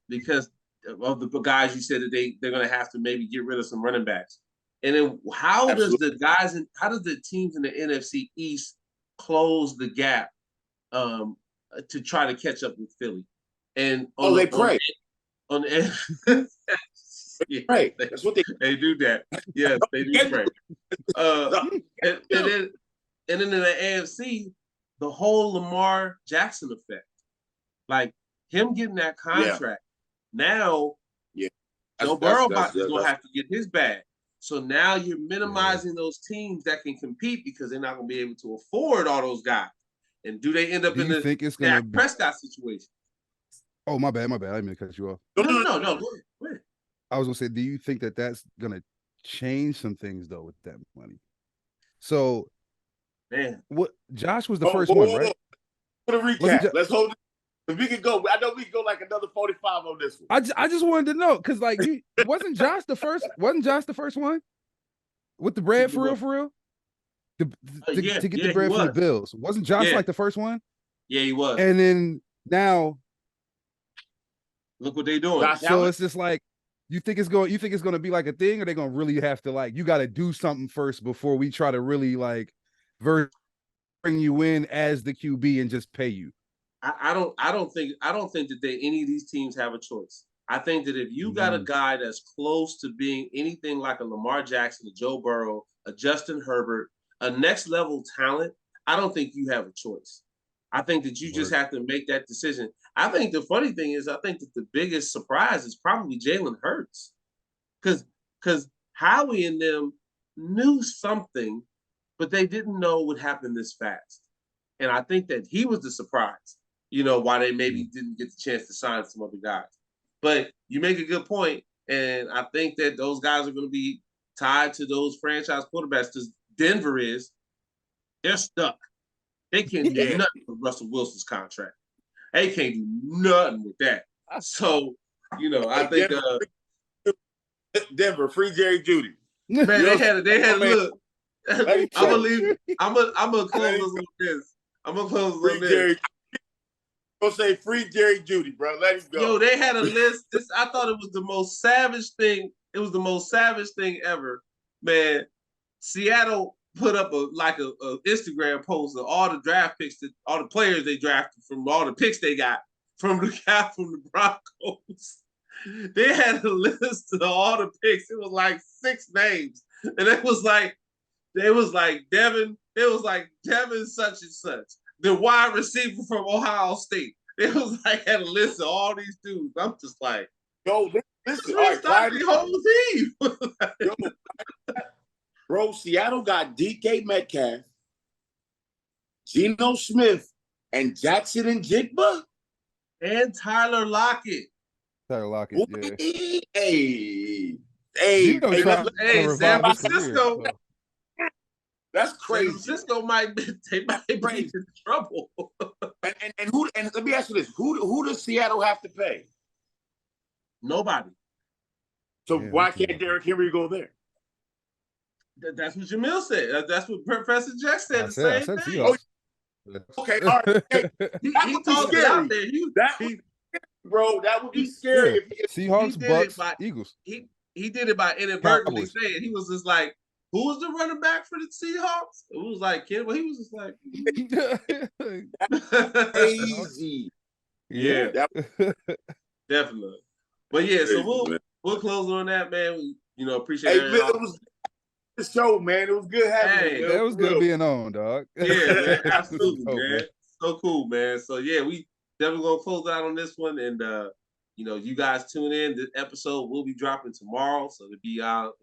Because of the guys you said that they're going to have to maybe get rid of some running backs. And then how does the teams in the NFC East close the gap to try to catch up with Philly? And they pray. Right. That's what they do that. Yes, they do pray. And then in the AFC, the whole Lamar Jackson effect. Like him getting that contract. Now Joe Burrow is going to have to get his bag. So now you're minimizing those teams that can compete, because they're not going to be able to afford all those guys. And do they end up in the Dak Prescott situation? Oh, my bad. I didn't mean to cut you off. No. Go ahead. I was going to say, do you think that that's going to change some things, though, with that money? So, man, what Josh was the first one, right? For the recap, let's hold it. If we can go, I know we can go like another 45 on this one. I just wanted to know, because like wasn't Josh the first one with the bread for real? To get the bread from the Bills. Wasn't Josh like the first one? Yeah, he was. And then now look what they're doing. So it's just like, you think it's going to be like a thing, or they going to really have to, like, you got to do something first before we try to really like bring you in as the QB and just pay you? I don't think that any of these teams have a choice. I think that if you got a guy that's close to being anything like a Lamar Jackson, a Joe Burrow, a Justin Herbert, a next level talent, I don't think you have a choice. I think that you just have to make that decision. I think the funny thing is, I think that the biggest surprise is probably Jalen Hurts, because Howie and them knew something, but they didn't know what happened this fast. And I think that he was the surprise, why they maybe didn't get the chance to sign some other guys. But you make a good point, and I think that those guys are going to be tied to those franchise quarterbacks, because Denver they're stuck. They can't do nothing with Russell Wilson's contract. They can't do nothing with that. So, I think Denver, free Jerry Judy. Man, they had a look. I'm gonna close us on this. I'm gonna close us on this. Go say free Jerry Judy, bro. Let him go. Yo, they had a list. I thought it was the most savage thing. It was the most savage thing ever, man. Seattle put up a Instagram post of all the draft picks that all the players they drafted from all the picks they got from the Broncos. They had a list of all the picks. It was like 6 names, and it was like Devin. It was like Devin such and such, the wide receiver from Ohio State. It was like had a list of all these dudes. I'm just like, yo, listen, stop the whole team. Yo, bro, Seattle got DK Metcalf, Geno Smith, and Jackson and Jigba, and Tyler Lockett. Tyler Lockett, yeah. Hey, San Francisco. That's crazy. San Francisco might be in trouble. and let me ask you this: who does Seattle have to pay? Nobody. So why can't Derrick Henry go there? That's what Jamil said. That's what Professor Jack said. The same thing. Okay, all right. He told it out there. Bro, that would be scary. Yeah. Seahawks, Bucks, Eagles. He did it by inadvertently saying he was just like, who was the running back for the Seahawks? It was like Ken. Well, he was just like crazy. Yeah, definitely. But yeah, so we'll close on that, man. We appreciate it. It was the show, man. It was good having you. That was good being on, dog. Yeah, man, absolutely, man. So cool, man. So yeah, we definitely gonna close out on this one, and you guys tune in. This episode will be dropping tomorrow, so to be out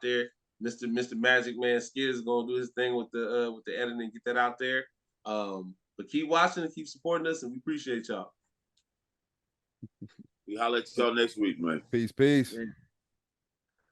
there. Mr. Magic Man Skid is gonna do his thing with the editing, get that out there. But keep watching and keep supporting us, and we appreciate y'all. We holler at y'all next week, man. Peace. Yeah.